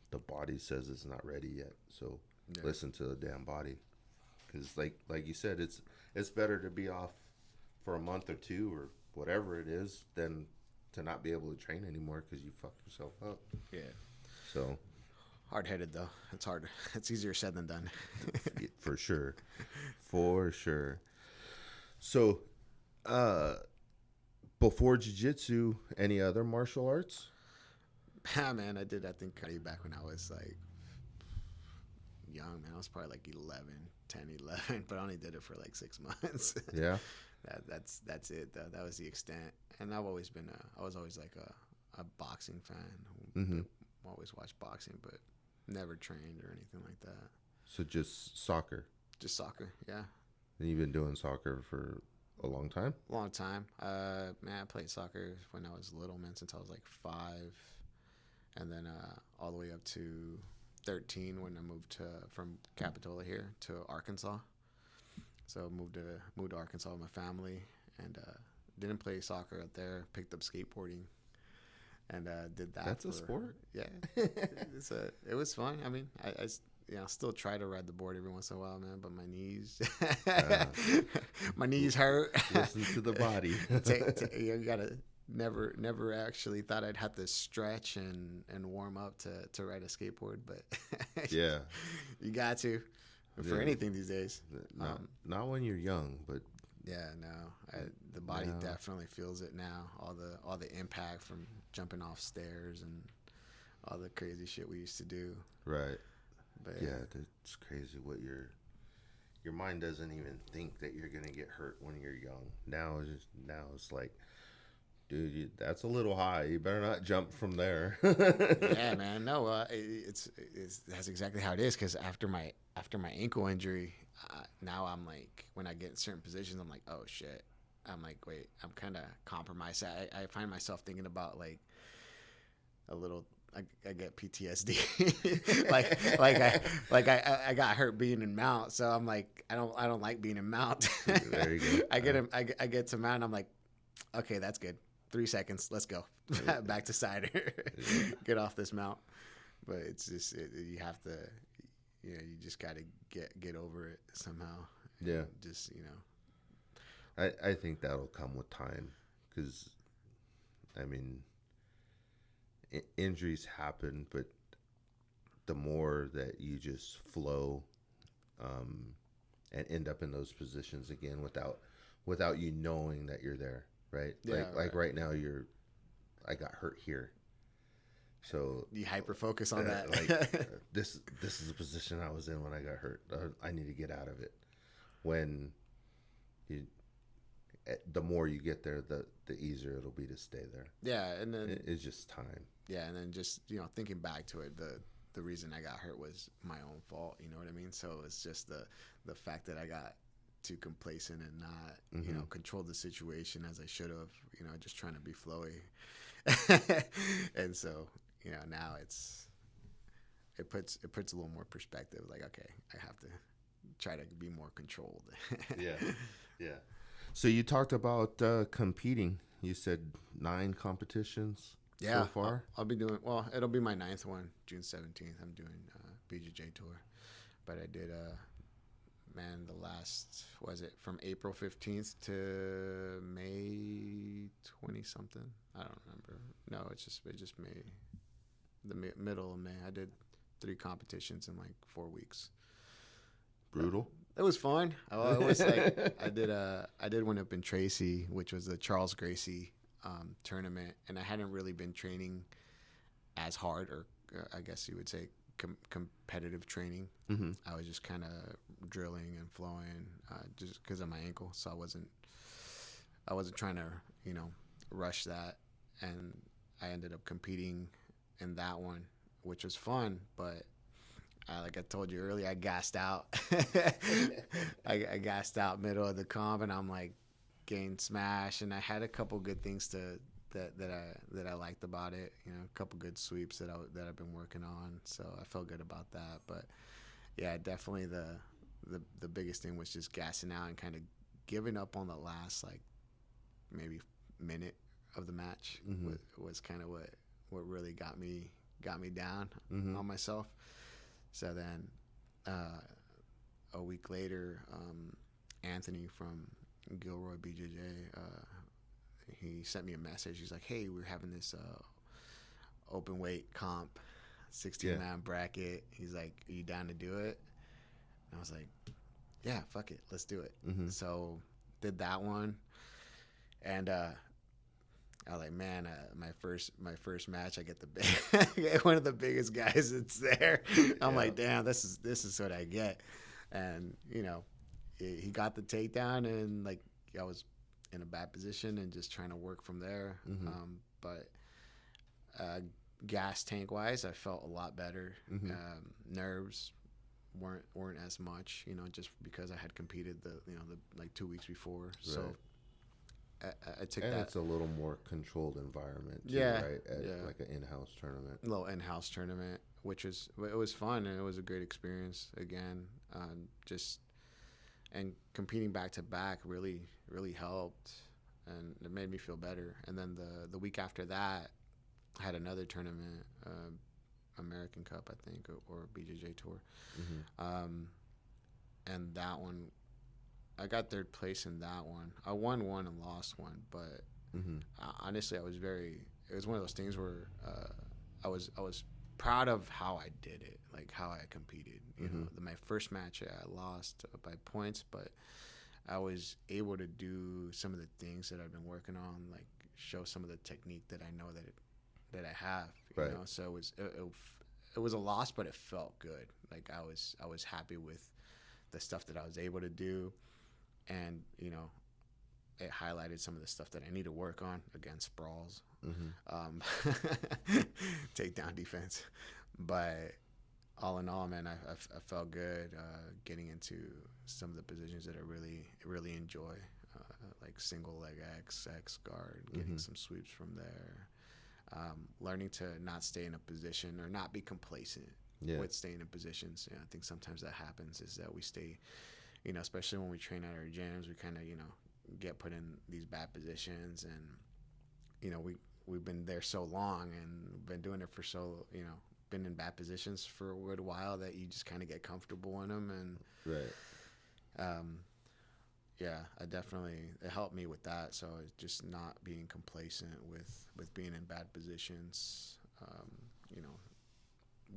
the body says it's not ready yet. So listen to the damn body, because like you said, it's better to be off for a month or 2 or whatever it is than to not be able to train anymore because you fucked yourself up. Yeah. So Hard-headed though. It's hard. It's easier said than done. for sure, for sure. So, before jiu-jitsu, any other martial arts? Yeah, man, I did, I think, karate back when I was like young, man. I was probably like 10, 11, but I only did it for like 6 months. Yeah. That's it though. That was the extent. And I've always been I was always like a boxing fan. Mm-hmm. Always watched boxing, but never trained or anything like that. So just soccer. Just soccer, yeah. And you've been doing soccer for a long time? Long time. Man, I played soccer when I was little, man, since I was like 5. And then all the way up to 13 when I moved from Capitola here to Arkansas. So moved to Arkansas with my family, and didn't play soccer out there. Picked up skateboarding, and did that. That's a sport. Yeah, it was fun. I mean, I still try to ride the board every once in a while, man. But my knees, my knees hurt. Listen to the body. You gotta never actually thought I'd have to stretch and warm up to ride a skateboard, but yeah, you got to. For anything these days. Not when you're young, but yeah, no. The body definitely feels it now. All the impact from jumping off stairs and all the crazy shit we used to do. Right. But yeah, it's crazy what your mind doesn't even think that you're gonna get hurt when you're young. Now it's like, dude, that's a little high. You better not jump from there. Yeah, man. No, that's exactly how it is. Because after my ankle injury, now I'm like, when I get in certain positions, I'm like, oh shit. I'm like, wait, I'm kind of compromised. I find myself thinking about like a little. I get PTSD. I got hurt being in mount, so I'm like, I don't like being in mount. There you go. I get to mount, I'm like, okay, that's good. 3 seconds, let's go. Back to cider. Get off this mount. But it's just you have to, you just got to get over it somehow. Yeah. Just I think that'll come with time, because I mean, injuries happen, but the more that you just flow and end up in those positions again without you knowing that you're there, right? Yeah, like right now I got hurt here, so you hyper focus on that. This is the position I was in when I got hurt. I need to get out of it. When the more you get there, the easier it'll be to stay there. Yeah, and then it's just time. Yeah, and then just thinking back to it, the reason I got hurt was my own fault. You know what I mean? So it's just the fact that I got too complacent and not control the situation as I should have. Just trying to be flowy, and so now it puts a little more perspective. Like, okay, I have to try to be more controlled. Yeah. So you talked about competing. You said 9 competitions so far? I'll be doing, it'll be my 9th one, June 17th. I'm doing BJJ tour. But I did, the last, from April 15th to May 20-something? I don't remember. No, it just May, the middle of May. I did 3 competitions in like 4 weeks. Brutal. It was fun. It was like I did one up in Tracy, which was the Charles Gracie tournament, and I hadn't really been training as hard, or I guess you would say competitive training. Mm-hmm. I was just kind of drilling and flowing just because of my ankle, so I wasn't trying to rush that, and I ended up competing in that one, which was fun, but like I told you earlier, I gassed out. I gassed out middle of the comp, and I'm like getting smashed. And I had a couple good things that I liked about it. A couple good sweeps that I've been working on. So I felt good about that. But yeah, definitely the biggest thing was just gassing out and kind of giving up on the last like maybe minute of the match. Mm-hmm. was kind of what really got me down mm-hmm. on myself. So then a week later, Anthony from Gilroy BJJ, he sent me a message. He's like, "Hey, we're having this open weight comp, 16-man bracket." He's like, "Are you down to do it?" And I was like, "Yeah, fuck it, let's do it." So did that one, and I was like, "Man, my first match, I get I get one of the biggest guys that's there." I'm like, "Damn, this is what I get," and he got the takedown, and like I was in a bad position and just trying to work from there. But gas tank wise, I felt a lot better. Nerves weren't as much, just because I had competed the like 2 weeks before. Right. So I took and that. It's a little more controlled environment too, right? Like an in-house tournament. A little in-house tournament, which it was fun, and it was a great experience again. And competing back to back really helped, and it made me feel better. And then the week after that, I had another tournament, American Cup, I think, or BJJ Tour. And that one, I got third place in that one. I won one and lost one, but honestly, it was one of those things where I was proud of how I did it, like how I competed. My first match I lost by points, but I was able to do some of the things that I've been working on, like show some of the technique that I know that I have. Right. So it was a loss, but it felt good. Like I was happy with the stuff that I was able to do, and it highlighted some of the stuff that I need to work on. Again, sprawls, takedown defense, but all in all, man, I felt good getting into some of the positions that I really enjoy, like single leg X guard, getting some sweeps from there, learning to not stay in a position or not be complacent with staying in positions. I think sometimes that happens, is that we stay, especially when we train at our gyms, we kind of get put in these bad positions, and we've been there so long and been doing it for so been in bad positions for a good while that you just kind of get comfortable in them. And I definitely, it helped me with that. So just not being complacent with being in bad positions,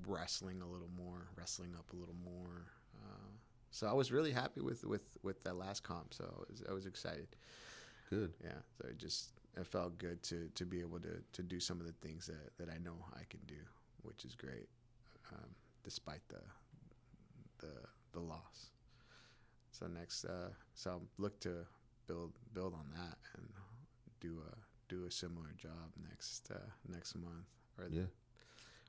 wrestling up a little more. So I was really happy with that last comp. So I was excited. Good. Yeah. So it felt good to be able to do some of the things that I know I can do, which is great, despite the loss. So next, so look to build on that and do a similar job next month,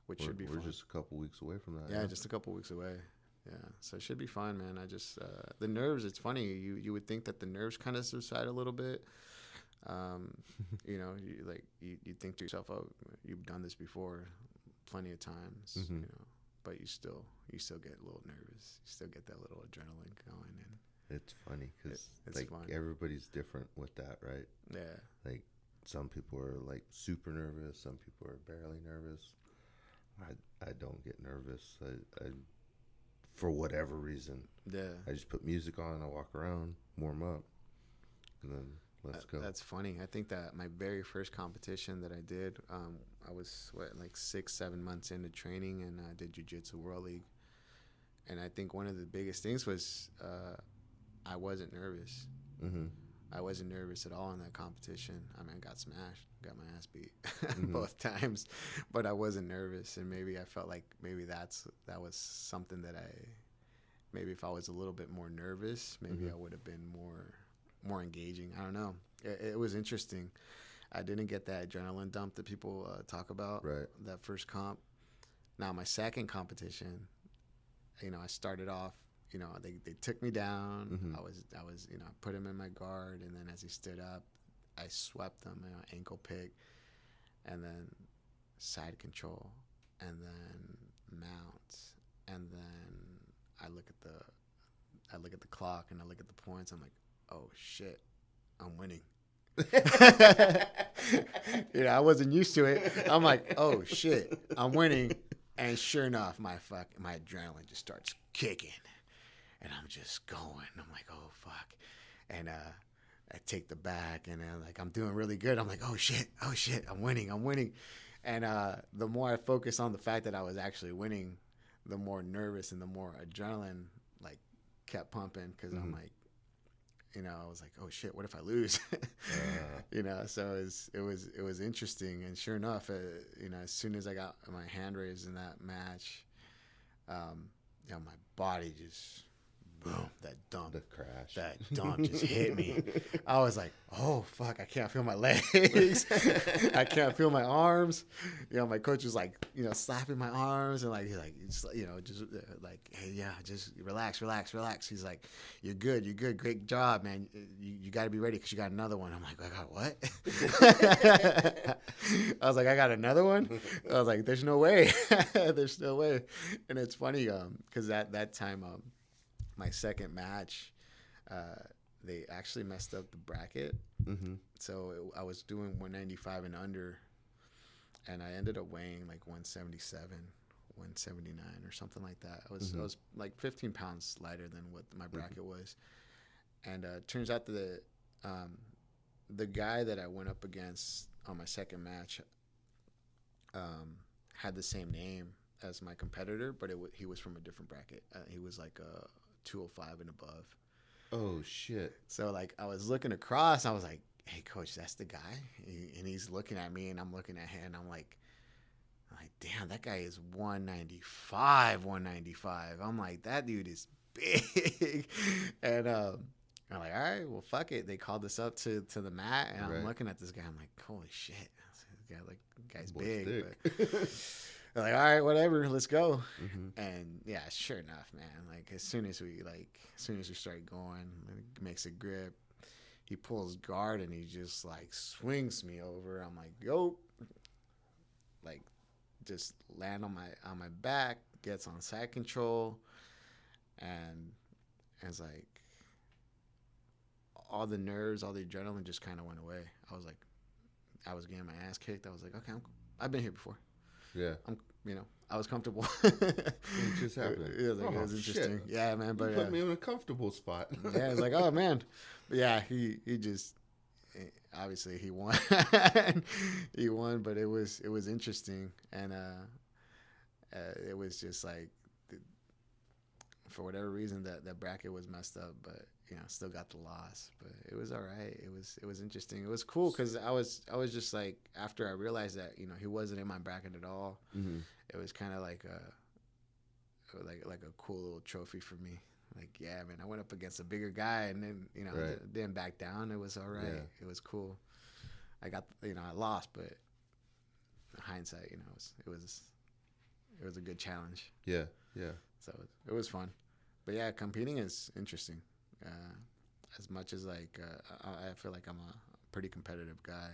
which should be fun. We're just a couple weeks away from that. Yeah, just a couple weeks away. Yeah, so it should be fun, man. I just the nerves. It's funny. You would think that the nerves kind of subside a little bit. You think to yourself, "Oh, you've done this before, plenty of times." But you still get a little nervous. You still get that little adrenaline going, and it's funny because like fun. Everybody's different with that, right? Yeah. Like some people are like super nervous. Some people are barely nervous. I don't get nervous. I for whatever reason. Yeah. I just put music on. I walk around, warm up, and then let's go. That's funny. I think that my very first competition that I did, I was like 6-7 months into training, and I did Jiu-Jitsu World League. And I think one of the biggest things was I wasn't nervous. I wasn't nervous at all in that competition. I mean, I got smashed, got my ass beat both times, but I wasn't nervous. And maybe I felt like that was something that maybe if I was a little bit more nervous, maybe I would have been more engaging. I don't know. It was interesting. I didn't get that adrenaline dump that people talk about. Right. That first comp. Now my second competition, I started off. They took me down. I was I put him in my guard, and then as he stood up, I swept him, ankle pick, and then side control, and then mount, and then I look at the clock and I look at the points. I'm like, oh shit, I'm winning. I wasn't used to it. I'm like, oh shit, I'm winning, and sure enough, my adrenaline just starts kicking. And I'm just going. I'm like, oh, fuck. And I take the back, and then like I'm doing really good. I'm like, oh shit, I'm winning. And the more I focus on the fact that I was actually winning, the more nervous and the more adrenaline like kept pumping, because I'm like, I was like, oh shit, what if I lose? So it was interesting, and sure enough, as soon as I got my hand raised in that match, my body just boom, that dump just hit me. I was like, oh fuck, I can't feel my legs. I can't feel my arms. My coach was like, slapping my arms, and like, he's like, just like, hey, yeah, just relax. He's like, you're good, great job, man. You got to be ready because you got another one. I'm like, I got what? I was like, I got another one. I was like, there's no way. And it's funny, because that time, my second match, they actually messed up the bracket. So I was doing 195 and under, and I ended up weighing like 177, 179 or something like that. I was like 15 pounds lighter than what my bracket was. And turns out that the guy that I went up against on my second match had the same name as my competitor, but he was from a different bracket. He was like a 205 and above. Oh shit. So like I was looking across, I was like, hey coach, that's the guy. And he's looking at me, and I'm looking at him, and I'm like, damn, that guy is 195. I'm like, that dude is big. And I'm like, all right, well fuck it. They called us up to the mat, and I'm looking at this guy, I'm like, holy shit, this guy's big. But they're like, all right, whatever, let's go. And yeah, sure enough, man, like as soon as we start going, he makes a grip, he pulls guard, and he just like swings me over. I'm like, yo, like just land on my back, gets on side control, and it's like all the nerves, all the adrenaline just kind of went away. I was getting my ass kicked. I was like, okay, I've been here before. Yeah. I was comfortable. It just happened. It was interesting. Shit. Yeah, man. But you put me in a comfortable spot. Yeah, it's like, oh man. But yeah, he just obviously he won. He won, but it was interesting, and it was just like for whatever reason that bracket was messed up, but still got the loss. But it was all right. It was interesting. It was cool because I was just like, after I realized that he wasn't in my bracket at all. It was kind of like a cool little trophy for me. Like, yeah, man, I went up against a bigger guy, and then didn't back down. It was all right. Yeah. It was cool. I got I lost, but in hindsight, it was a good challenge. Yeah. So it was fun. But yeah, competing is interesting. As much as like I feel like I'm a pretty competitive guy,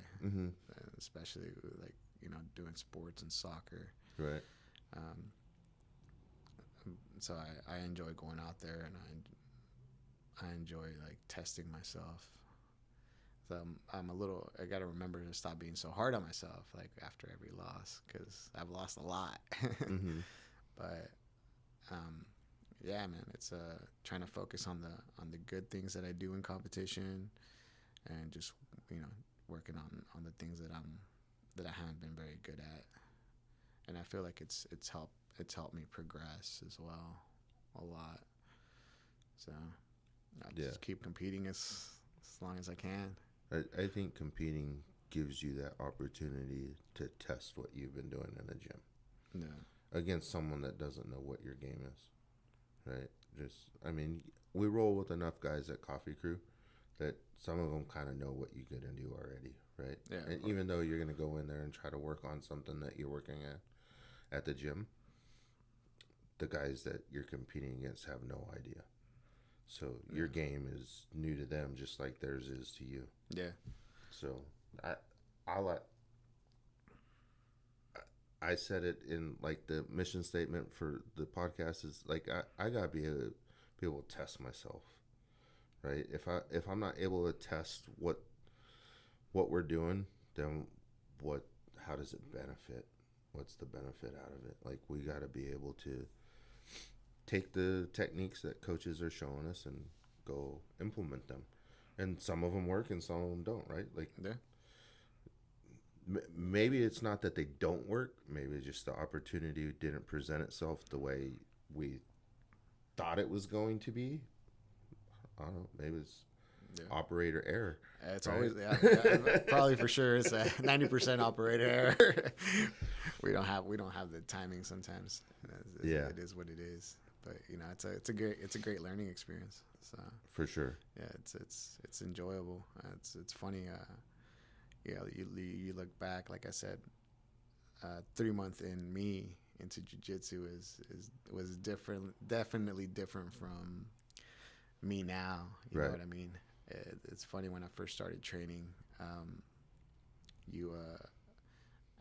especially like doing sports and soccer. Right. So I enjoy going out there, and I enjoy like testing myself. So I got to remember to stop being so hard on myself, like after every loss, because I've lost a lot. But yeah, man, it's trying to focus on the good things that I do in competition, and just working on the things that I haven't been very good at. And I feel like it's helped me progress as well a lot. So I just keep competing as long as I can. I think competing gives you that opportunity to test what you've been doing in the gym. Yeah. Against someone that doesn't know what your game is. Right? We roll with enough guys at Coffee Crew that some of them kind of know what you're going to do already, right? Yeah. And even though you're going to go in there and try to work on something that you're working at the gym, the guys that you're competing against have no idea. So your game is new to them, just like theirs is to you. Yeah. So I said it in like the mission statement for the podcast is like I gotta be able to test myself, right? If I'm not able to test what we're doing, then how does it benefit? What's the benefit out of it? Like, we gotta be able to take the techniques that coaches are showing us and go implement them. And some of them work and some of them don't, right? Like, Yeah. maybe it's not that they don't work. Maybe just the opportunity didn't present itself the way we thought it was going to be. I don't know. Maybe it's Yeah. operator error. It's right? always probably for sure it's a 90% operator error. we don't have the timing sometimes. Yeah. It is what it is. But it's a great learning experience. So For sure. yeah, it's enjoyable. It's funny. You look back, like I said, 3 months into jiu-jitsu was definitely different from me now. You know Right. what I mean? It's funny when I first started training. I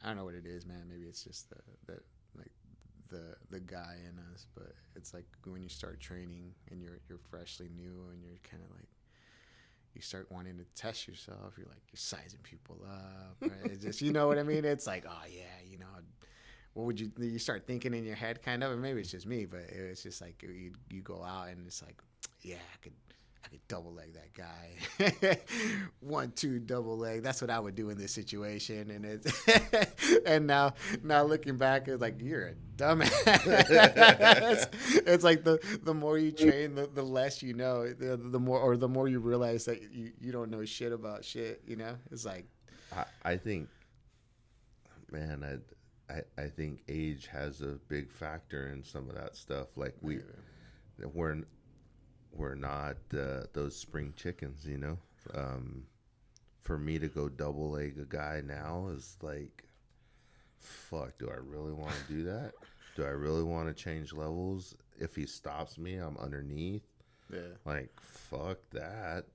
don't know what it is, man. Maybe it's just the guy in us, but it's like when you start training and you're freshly new and you're kind of like you start wanting to test yourself. You're sizing people up, right? It's just, you know what I mean? It's like, oh yeah, what would you start thinking in your head, kind of, and maybe it's just me, but it's just like you go out and it's like, yeah, I could double leg that guy. 1-2 double leg. That's what I would do in this situation. And it's and now looking back, it's like you're a dumbass. It's like the more you train, the less you know. The more you realize that you don't know shit about shit. It's like I think, man, I think age has a big factor in some of that stuff. Like we're not those spring chickens, For me to go double leg a guy now is like, fuck, do I really want to do that? Do I really want to change levels? If he stops me, I'm underneath. yeah, Like, fuck that,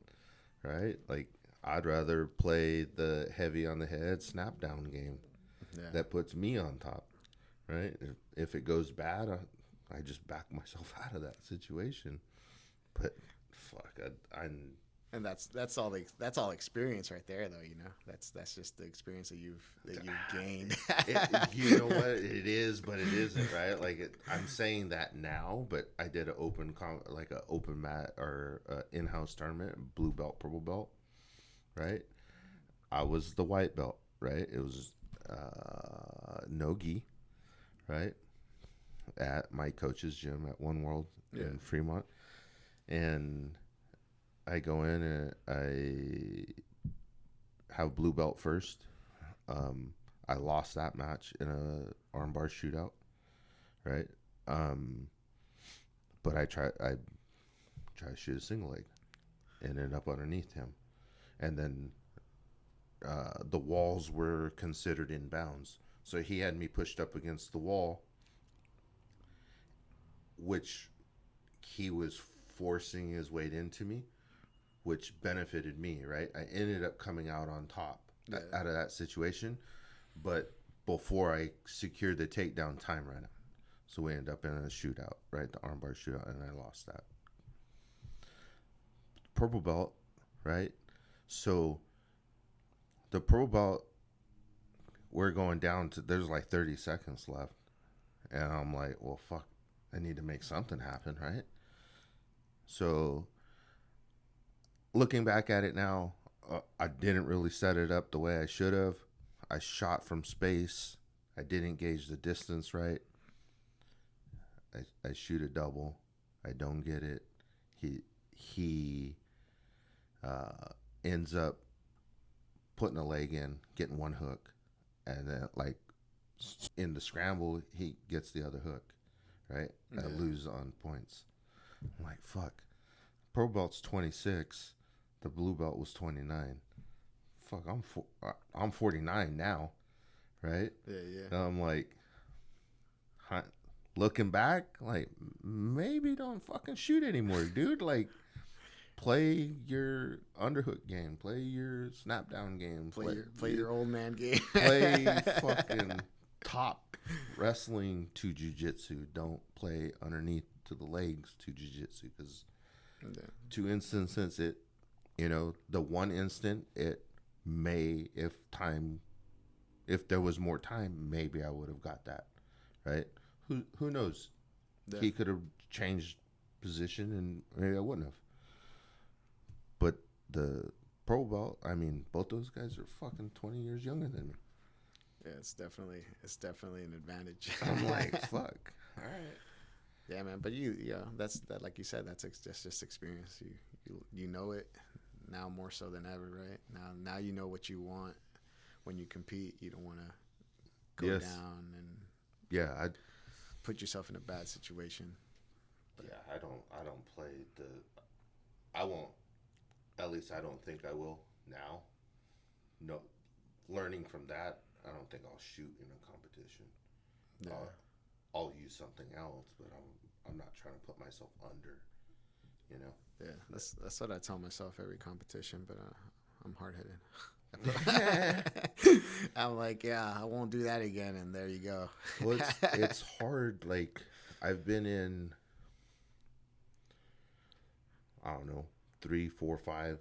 right? Like, I'd rather play the heavy on the head snap down game yeah. that puts me on top, right? If it goes bad, I just back myself out of that situation. But fuck, And that's all experience right there, though. That's just the experience that you've gained. you know what it is, but it isn't, right? Like I'm saying that now, but I did an open mat or in-house tournament, blue belt, purple belt, right? I was the white belt, right? It was no gi, right? At my coach's gym at One World in Fremont, and I go in and I have blue belt first. I lost that match in a armbar shootout, right? But I try to shoot a single leg and end up underneath him, and then the walls were considered in bounds, so he had me pushed up against the wall, which he was forcing his weight into me, which benefited me, right? I ended up coming out on top out of that situation, but before I secured the takedown, time ran out. So we ended up in a shootout, right? The armbar shootout, and I lost that. Purple belt, right? So the purple belt, we're going down to, there's like 30 seconds left. And I'm like, well, fuck, I need to make something happen, right? So looking back at it now, I didn't really set it up the way I should have. I shot from space. I didn't gauge the distance right. I shoot a double. I don't get it. He ends up putting a leg in, getting one hook, and then like in the scramble, he gets the other hook, right? I lose on points. I'm like, fuck. Pro belt's 26. The blue belt was 29. Fuck, I'm 49 now, right? Yeah. And I'm like, looking back, like, maybe don't fucking shoot anymore, dude. Like, play your underhook game. Play your snap down game. Play your old man game. Play fucking top wrestling to jiu-jitsu. Don't play underneath to the legs to jiu-jitsu, because two instances, the one instant, it may, if there was more time, maybe I would have got that, right? Who knows? Yeah. He could have changed position and maybe I wouldn't have. But the pro belt, I mean, both those guys are fucking 20 years younger than me. Yeah, it's definitely an advantage. I'm like, fuck. All right. Yeah, man. But that's that. Like you said, that's just experience. You know it now more so than ever, right? Now you know what you want when you compete. You don't want to go down and I put yourself in a bad situation. But I don't play I won't. At least I don't think I will now. No, learning from that, I don't think I'll shoot in a competition. Yeah. I'll use something else, but I'm not trying to put myself under, you know. Yeah, that's what I tell myself every competition, but I'm hard-headed. I'm like, yeah, I won't do that again, and there you go. Well, it's hard. Like, I've been in, I don't know, 3, 4, 5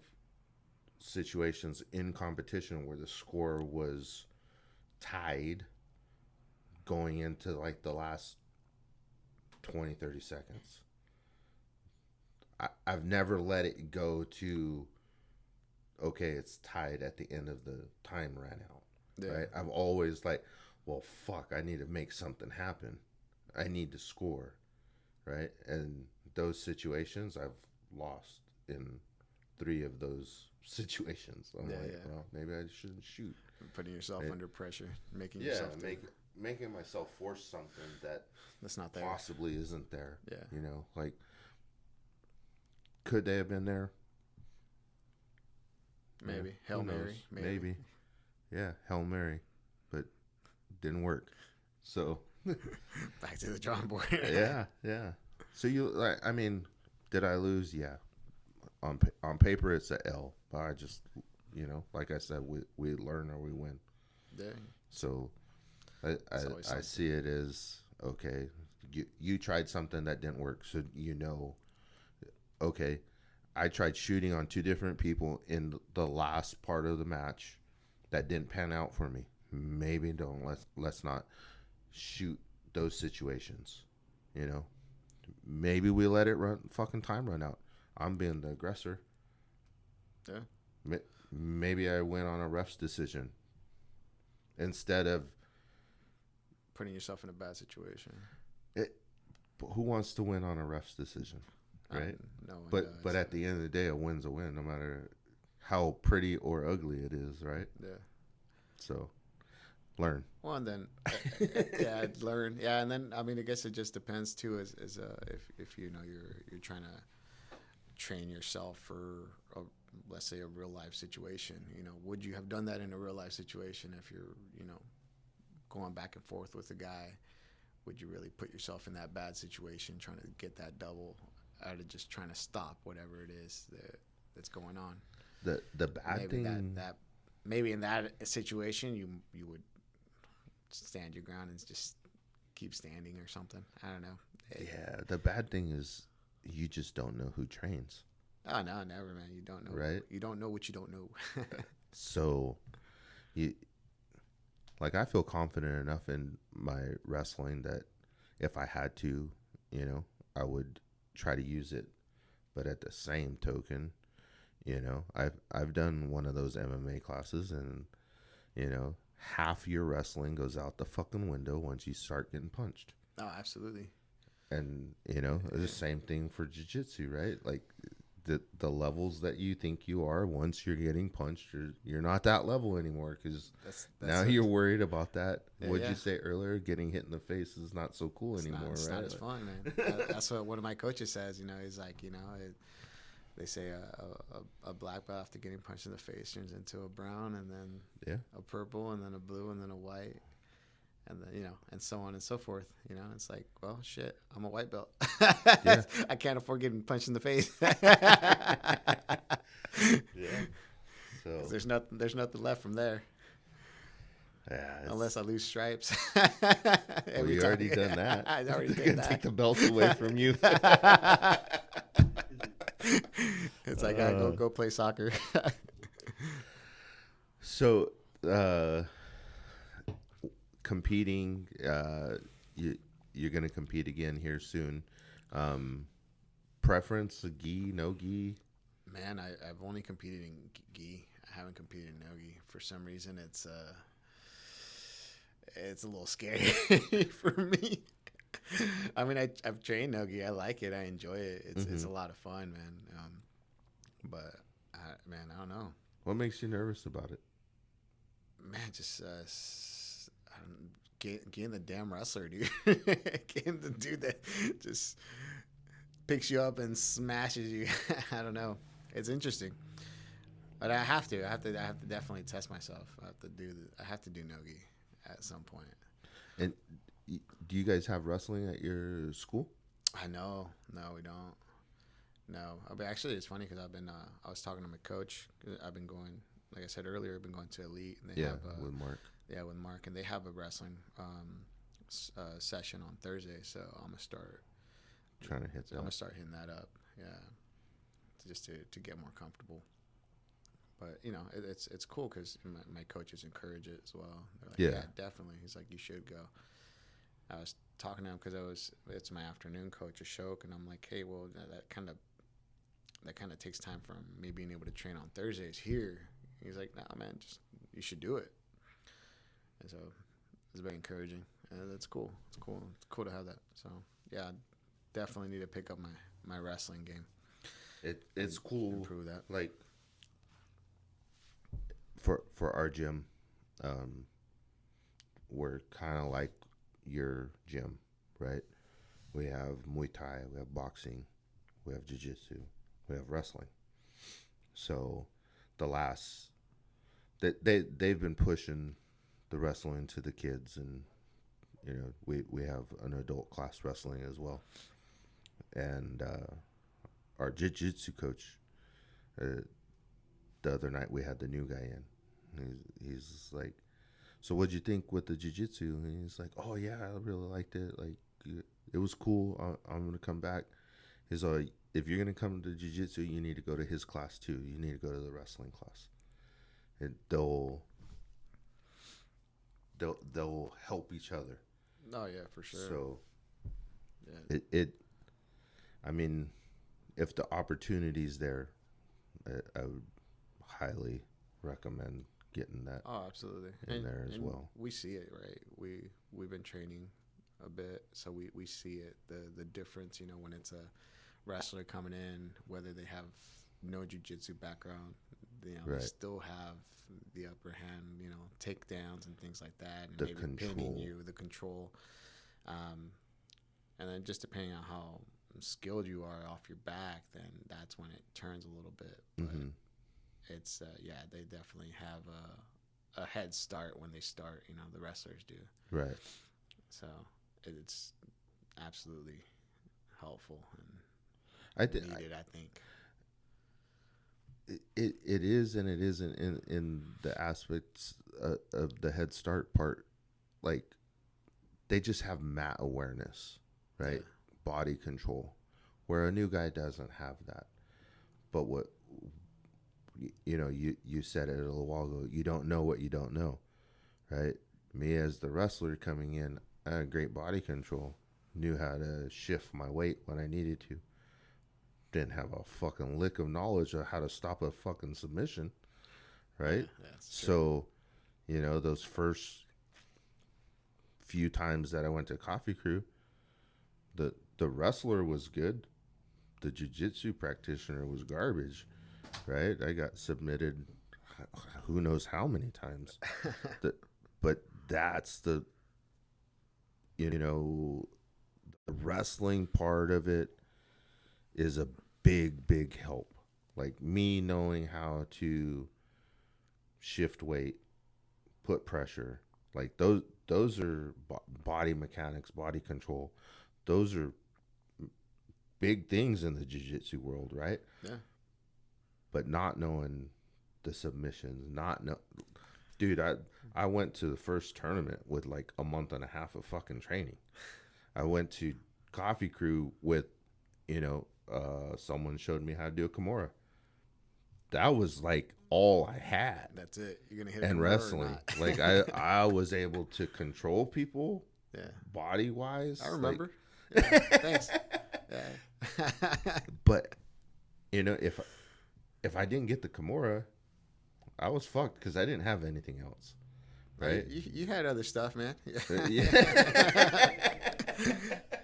situations in competition where the score was tied going into like the last 20, 30 seconds. I've never let it go to, okay, it's tied at the end of the time ran out. Yeah. Right? I've always like, well, fuck, I need to make something happen. I need to score. Right? And those situations, I've lost in 3 of those situations. I'm well, maybe I shouldn't shoot. Putting yourself under pressure, making yourself making myself force something that's not there, possibly isn't there. Yeah, you know, like, could they have been there? Maybe. Hail Mary. Maybe. Yeah, Hail Mary, but didn't work. So back to the drawing board. Yeah. So I mean, did I lose? Yeah. On paper, it's a L, but I just, you know, like I said, we learn or we win. Yeah. So I see it as, okay, you tried something that didn't work, so you know, okay, I tried shooting on 2 different people in the last part of the match that didn't pan out for me. Maybe let's not shoot those situations, you know. Maybe we let it fucking time run out. I'm being the aggressor. Yeah. Maybe I went on a ref's decision instead of putting yourself in a bad situation. Who wants to win on a ref's decision, right? No one does. But at the end of the day, a win's a win, no matter how pretty or ugly it is, right? Yeah. So, learn. Well, and then learn. Yeah, and then I mean, I guess it just depends too. If you know you're trying to train yourself for let's say a real life situation. You know, would you have done that in a real life situation if you're, you know, going back and forth with a guy? Would you really put yourself in that bad situation trying to get that double out of just trying to stop whatever it is that's going on? The bad thing that maybe in that situation you would stand your ground and just keep standing or something. I don't know. Yeah, the bad thing is you just don't know who trains. Oh no, never, man. You don't know. Right? You don't know what you don't know. So, I feel confident enough in my wrestling that if I had to, you know, I would try to use it. But at the same token, you know, I've done one of those MMA classes, and, you know, half your wrestling goes out the fucking window once you start getting punched. Oh, absolutely. And, you know, the same thing for jiu-jitsu, right? Like, the levels that you think you are, once you're getting punched, you're not that level anymore, because now you're worried about that. Yeah, what'd you say earlier? Getting hit in the face is not so cool anymore, it's right? Not as fun, man. That's what one of my coaches says. You know, he's like, you know, they say a black belt after getting punched in the face turns into a brown, and then a purple, and then a blue, and then a white. And then, you know, and so on and so forth. You know, it's like, well, shit, I'm a white belt. Yeah. I can't afford getting punched in the face. Yeah. So there's nothing left from there. Yeah. Unless I lose stripes. Well, you already done that. I already did that. Take the belts away from you. It's like, go play soccer. So, competing, you're going to compete again here soon. Preference, gi, no gi? Man, I've only competed in gi. I haven't competed in no-gi. For some reason, it's a little scary for me. I mean, I've trained no-gi. I like it. I enjoy it. It's a lot of fun, man. But man, I don't know. What makes you nervous about it? Man, just getting the damn wrestler, dude. Getting the dude that just picks you up and smashes you. I don't know. It's interesting, but I have to definitely test myself. I have to do no-gi at some point. And do you guys have wrestling at your school? I know. No, we don't. No, but actually, it's funny because I was talking to my coach. I've been going, like I said earlier, I've been going to Elite, and they have with Mark. Yeah, with Mark, and they have a wrestling session on Thursday. So I'm gonna start trying to hit that. I'm gonna start hitting that up. Yeah, just to get more comfortable. But you know, it's cool because my coaches encourage it as well. They're like, yeah, definitely. He's like, you should go. I was talking to him because it's my afternoon coach, Ashok, and I'm like, hey, well, that kind of takes time from me being able to train on Thursdays here. He's like, nah, man, you should do it. And so it's very encouraging, and that's cool. It's cool. It's cool to have that. So yeah, definitely need to pick up my wrestling game. It's cool. Improve that. Like for our gym, we're kind of like your gym, right? We have Muay Thai, we have boxing, we have Jiu-Jitsu, we have wrestling. So they've been pushing the wrestling to the kids, and you know we have an adult class wrestling as well. And our Jiu-Jitsu coach, the other night we had the new guy in. He's like, so what'd you think with the Jiu-Jitsu? And he's like, oh yeah, I really liked it. Like, it was cool. I'm gonna come back. He's like, if you're gonna come to Jiu-Jitsu, you need to go to his class too. You need to go to the wrestling class. And they'll help each other. Oh yeah, for sure. So yeah. I mean, if the opportunity's there, I would highly recommend getting that. Oh, absolutely. In there as well. We see it, right? We've been training a bit, so we see it, the difference, you know, when it's a wrestler coming in, whether they have no jiu-jitsu background, you know, right. They still have the upper hand, you know, takedowns and things like that, and the maybe control. pinning you, the control. And then just depending on how skilled you are off your back, then that's when it turns a little bit. But it's they definitely have a head start when they start, you know, the wrestlers do. Right. So it's absolutely helpful and needed, I think. It is and it isn't in the aspects of the head start part. Like, they just have mat awareness, right? Yeah. Body control, where a new guy doesn't have that. But what, you know, you said it a little while ago, you don't know what you don't know, right? Me as the wrestler coming in, I had great body control, knew how to shift my weight when I needed to. Didn't have a fucking lick of knowledge of how to stop a fucking submission, right? Yeah, so, you know, those first few times that I went to Coffee Crew, the wrestler was good, the jiu-jitsu practitioner was garbage, right? I got submitted who knows how many times. But that's the, you know, the wrestling part of it is a big help. Like, me knowing how to shift weight, put pressure, like those are body mechanics, body control. Those are big things in the jiu-jitsu world, right? Yeah. But not knowing the submissions, dude, I went to the first tournament with like a month and a half of fucking training. I went to Coffee Crew with, you know, someone showed me how to do a Kimura. That was like all I had. That's it. You're gonna hit and wrestling. Like I was able to control people. Yeah. Body wise. I remember. Like, yeah, thanks. Yeah. But you know, if I didn't get the Kimura, I was fucked because I didn't have anything else. Right? You had other stuff, man. Yeah.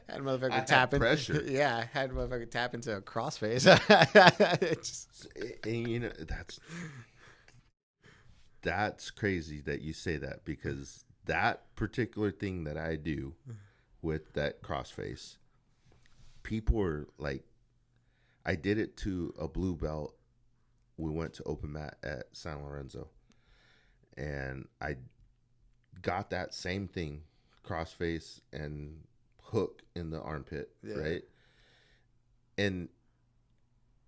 Had a motherfucker I had tap pressure. Yeah, I had a motherfucker tap into a crossface. And you know, that's crazy that you say that, because that particular thing that I do with that crossface, people are like, I did it to a blue belt. We went to open mat at San Lorenzo, and I got that same thing, crossface and hook in the armpit, right? And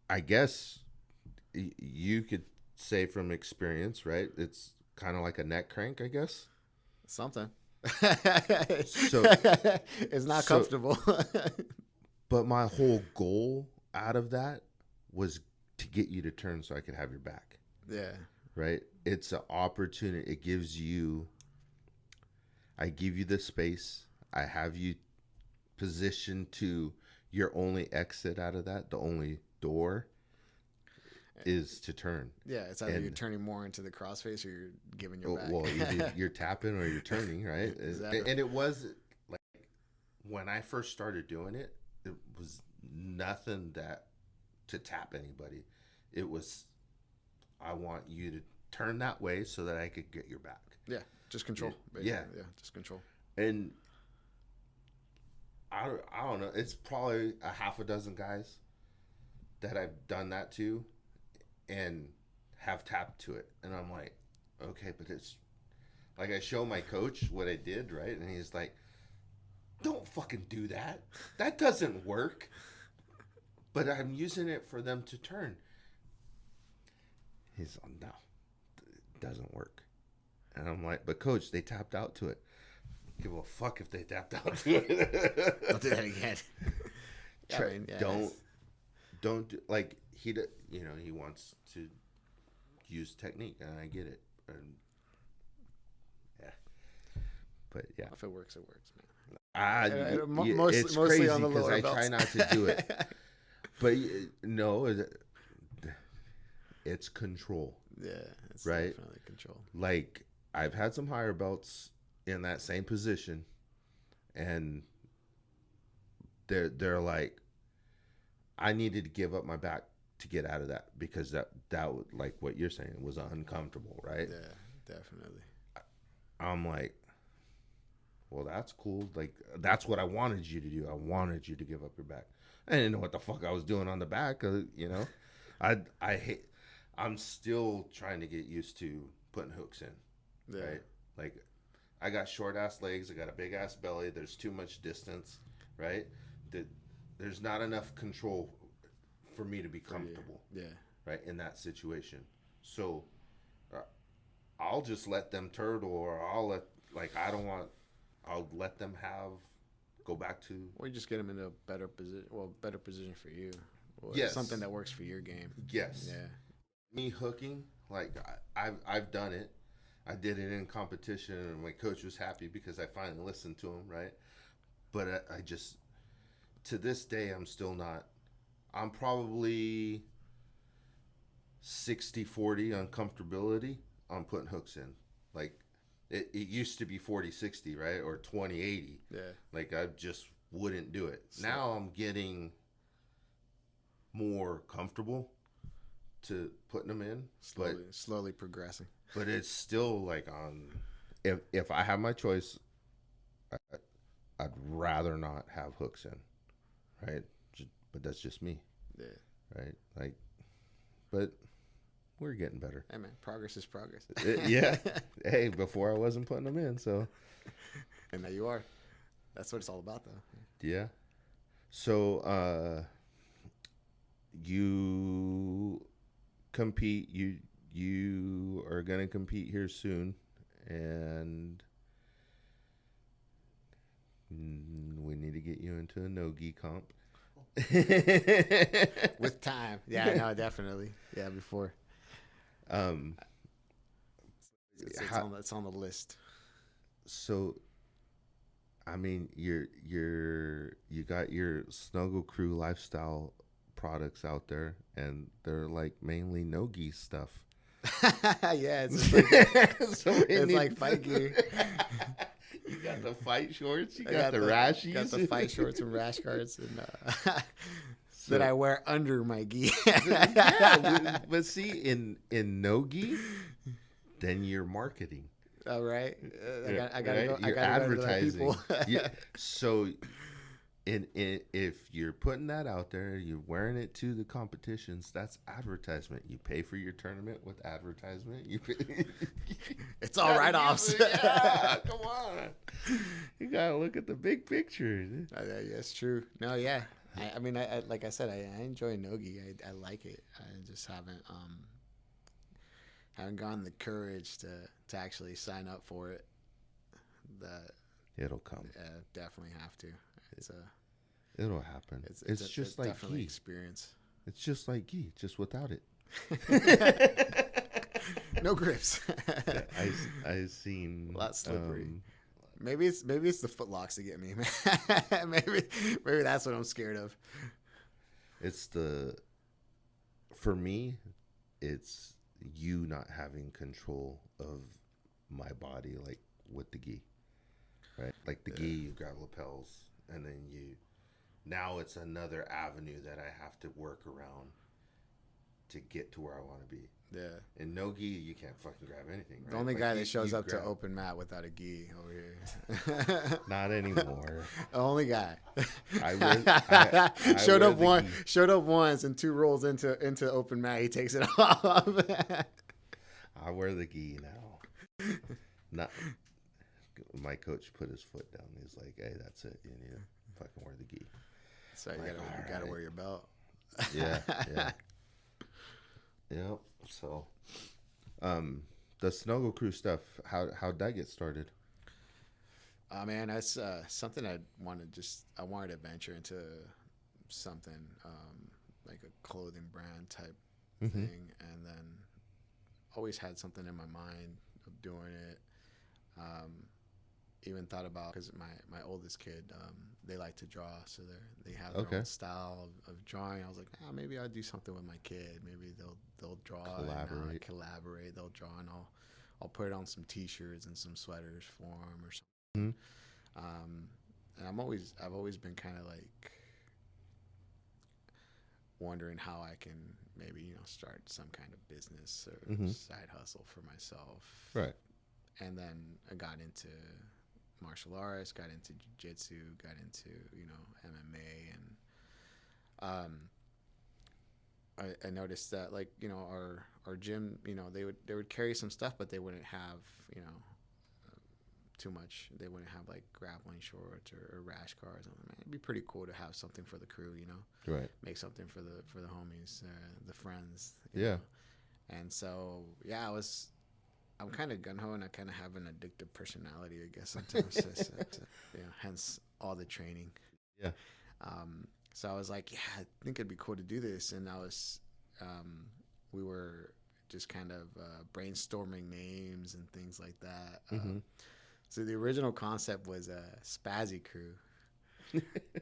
I guess you could say from experience, right? It's kind of like a neck crank, I guess. Something. So it's not comfortable. But my whole goal out of that was to get you to turn so I could have your back. Yeah. Right? It's an opportunity. It gives you, I give you the space. I have you positioned to your only exit out of that, the only door is to turn. Yeah, it's either you're turning more into the crossface or you're giving your back. Well, either you're tapping or you're turning, right? Exactly. And it was like, when I first started doing it, it was nothing that to tap anybody. It was, I want you to turn that way so that I could get your back. Yeah, just control. Yeah, just control. And I don't know. It's probably a half a dozen guys that I've done that to and have tapped to it. And I'm like, okay, but it's like, I show my coach what I did, right? And he's like, don't fucking do that. That doesn't work. But I'm using it for them to turn. He's like, no, it doesn't work. And I'm like, but coach, they tapped out to it. Give a fuck if they tapped out to it. Don't do that again. Don't do, like, he wants to use technique, and I get it. And yeah, but yeah, if it works, it works, man. It's mostly crazy on the because lower I belts. try not to do it, but no, it's control. Yeah, it's right? Definitely control. Like, I've had some higher belts in that same position, and they're like, I needed to give up my back to get out of that, because that would, like what you're saying, was uncomfortable, right? Yeah, definitely. I'm like, well, that's cool. Like, that's what I wanted you to do. I wanted you to give up your back. I didn't know what the fuck I was doing on the back. I hate. I'm still trying to get used to putting hooks in. Yeah. Right? Like, I got short ass legs. I got a big ass belly. There's too much distance. Right? There's not enough control for me to be comfortable. Yeah. Right? In that situation. So I'll just let them turtle, or I'll let them go back to. Or you just get them in a better position. Well, better position for you. Or yes. Something that works for your game. Yes. Yeah. Me hooking, like, I've done it. I did it in competition, and my coach was happy because I finally listened to him, right? But I just, to this day, I'm still not. I'm probably 60-40 on comfortability on putting hooks in. Like, it used to be 40-60, right? Or 20-80. Yeah. Like, I just wouldn't do it. So, now I'm getting more comfortable to putting them in. Slowly progressing. But it's still like, if I have my choice, I'd rather not have hooks in, right? But that's just me. Yeah. Right? Like, but we're getting better. Hey, man, progress is progress. Yeah. Hey, before I wasn't putting them in, so. And now you are. That's what it's all about, though. Yeah. So, you compete, you are going to compete here soon, and we need to get you into a no-gi comp. With time. Yeah, no, definitely. Yeah, before. It's on the list. So, I mean, you got your Snuggle Crew lifestyle products out there, and they're like mainly no-gi stuff. Yeah, it's just like, So it's like fight gear. You got the fight shorts, you I got the rashies. got the fight shorts and rash guards, and So- that I wear under my gi. Yeah, but see, in no-gi, then you're marketing. All right, I gotta Right? go. I You're gotta advertising. go to the people. Yeah. So, if you're putting that out there, you're wearing it to the competitions. That's advertisement. You pay for your tournament with advertisement. You pay, It's all write-offs. Yeah, come on. You gotta look at the big picture. That's true. No, yeah. I mean, I like I said, I enjoy nogi. I like it. I just haven't gotten the courage to actually sign up for it. That It'll come. definitely have to. It'll happen. It's just like definitely gi. experience. It's just like gi, just without it. No grips. I've seen A lot slippery. Maybe it's the footlocks that get me. maybe that's what I'm scared of. For me, it's you not having control of my body, like with the gi, right? Like the gi, you grab lapels, and then now it's another avenue that I have to work around to get to where I want to be. Yeah. In no gi, you can't fucking grab anything, right? The only Like, guy that shows up grab, to open mat without a gi over here. Not anymore. The only guy. I showed wear up the gi. Showed up once, and 2 rolls into open mat, he takes it off. I wear the gi now. Not my coach put his foot down. He's like, "Hey, that's it. You need to fucking wear the gi." So you Like, gotta wear your belt. Yeah. Yep. So, the Snuggle Crew stuff. How'd that get started? Man, that's something I wanted to venture into something like a clothing brand type thing, and then always had something in my mind of doing it. Even thought about, because my oldest kid, they like to draw, so they have their own style of drawing. I was like, maybe I'll do something with my kid. Maybe they'll draw, and collaborate. They'll draw, and I'll put it on some T-shirts and some sweaters for them or something. And I've always been kind of like wondering how I can maybe start some kind of business or side hustle for myself. Right. And then I got into martial arts, got into jiu-jitsu, got into MMA, and I noticed that, like, our gym, they would carry some stuff, but they wouldn't have too much. They wouldn't have like grappling shorts or rash guards. I'm like, man, it'd be pretty cool to have something for the crew, Right. Make something for the homies, the friends. Yeah. know? And so I'm kind of gung-ho, and I kind of have an addictive personality, I guess, sometimes. Hence all the training. Yeah. So I was like, yeah, I think it'd be cool to do this. And we were just kind of brainstorming names and things like that. So the original concept was a Spazzy Crew.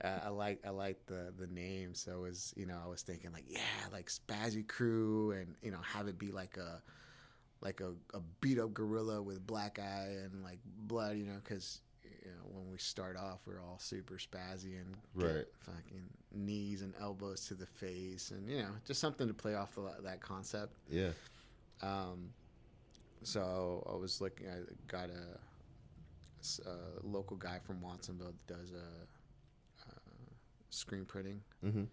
I like the name. So it was, I was thinking like, like Spazzy Crew, and, have it be like a beat up gorilla with black eye and like blood, because when we start off, we're all super spazzy and get fucking knees and elbows to the face, and just something to play off that concept. Yeah. So I was looking. I got a local guy from Watsonville that does screen printing, and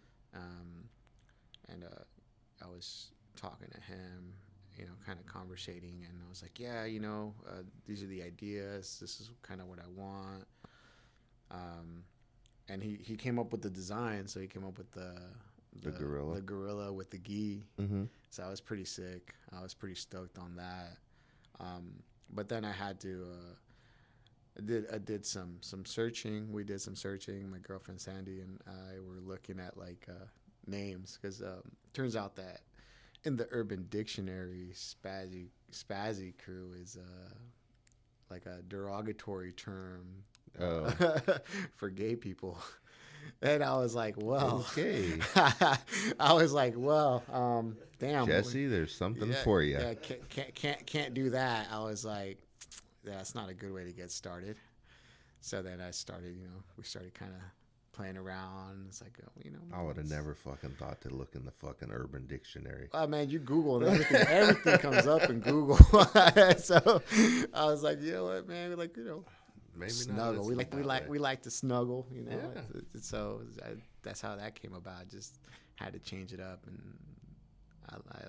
I was talking to him, kind of conversating, and I was like, these are the ideas. This is kind of what I want. And he came up with the design. So he came up with the gorilla with the gi. So I was pretty sick. I was pretty stoked on that. But then I had to, I did some searching. We did some searching. My girlfriend Sandy and I were looking at like names, because turns out that in the Urban Dictionary, Spazzy Crew is like a derogatory term for gay people. And I was like, well, Okay. I was like, well, damn, Jesse, there's something yeah, for you. yeah, can't do that. I was like, that's not a good way to get started. So then I started, we started kind of playing around. It's like, I would have never fucking thought to look in the fucking Urban Dictionary. oh man, you Google and everything comes up in Google. So I was like, you know what, man, like, Maybe snuggle. We like to snuggle, Yeah. So that's how that came about. Just had to change it up, and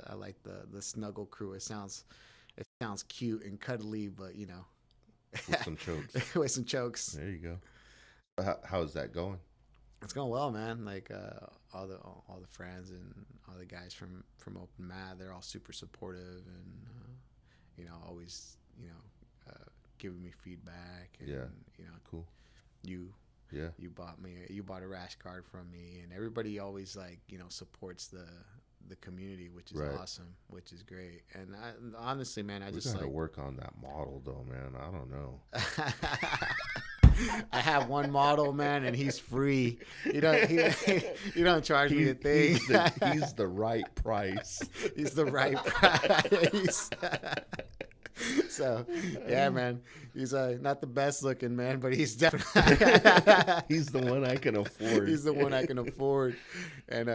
I like the snuggle crew. It sounds cute and cuddly, but With some chokes. with some chokes. There you go. How's that going? It's going well, man. Like all the friends and all the guys from Open Mat, they're all super supportive and always giving me feedback. And, Yeah. Cool. You bought a rash guard from me, and everybody always supports the community, which is Right. awesome, which is great. And honestly, man, We gotta work on that model though, man. I don't know. I have one model, man, and he's free. You don't charge me a thing. He's the right price. He's the right price. So, yeah, man, he's not the best looking, man, but he's definitely He's the one I can afford. He's the one I can afford. And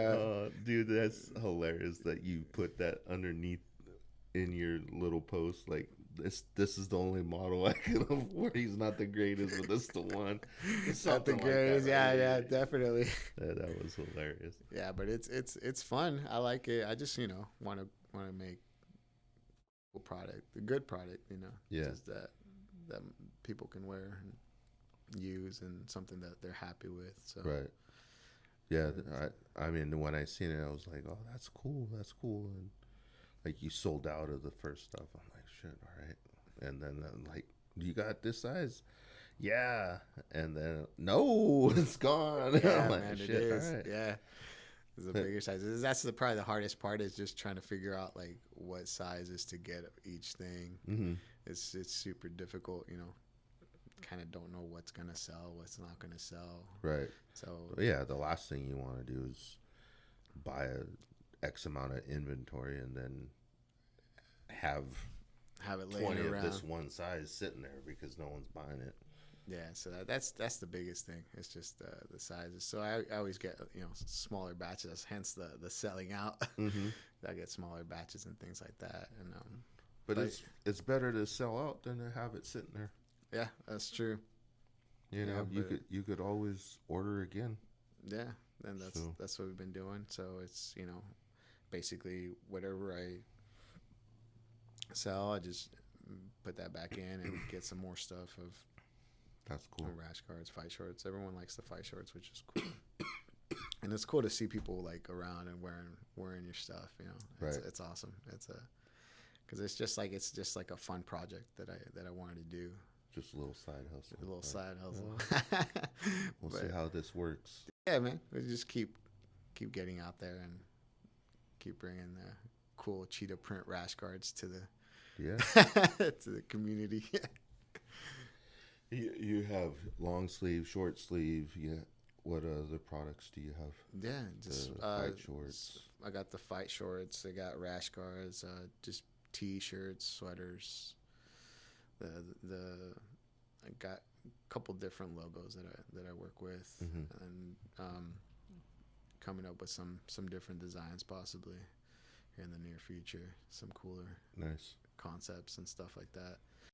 dude, that's hilarious that you put that underneath in your little post. Like this is the only model I can afford. He's not the greatest, but this the one. It's not the greatest. Like yeah, definitely. That was hilarious. Yeah, but it's fun. I like it. I just want to make a good product, Yeah. just that people can wear and use, and something that they're happy with. So Right. Yeah, I mean, when I seen it, I was like, oh, that's cool, and like you sold out of the first stuff. I'm like, shit, all right. And then I'm like, you got this size? Yeah. And then no, it's gone. yeah, I'm like, man, shit, it is. all right. Yeah. The bigger sizes. That's probably the hardest part, is just trying to figure out like what sizes to get each thing. Mm-hmm. It's super difficult, kind of don't know what's gonna sell, what's not gonna sell. Right. So yeah, the last thing you want to do is buy a X amount of inventory and then have it laying 20 around. of this one size sitting there because no one's buying it. Yeah, so that's the biggest thing. It's just the sizes. So I always get smaller batches, hence the selling out. Mm-hmm. I get smaller batches and things like that. And but it's better to sell out than to have it sitting there. yeah, that's true. You could always order again. Yeah, and that's what we've been doing. So it's basically whatever I sell, I just put that back in and get some more stuff of. That's cool. Rash guards, fight shorts. Everyone likes the fight shorts, which is cool. And it's cool to see people like around and wearing your stuff. Right. It's awesome. Because it's just like a fun project that I wanted to do. Just a little side hustle. A little side hustle. We'll see how this works. Yeah, man. We just keep getting out there and keep bringing the cool cheetah print rash guards to the community. You have long sleeve, short sleeve. Yeah. What other products do you have? Yeah, just fight shorts. I got the fight shorts. I got rash guards. Just t-shirts, sweaters. I got a couple different logos that I work with, and coming up with some different designs possibly here in the near future. Some cooler nice concepts and stuff like that.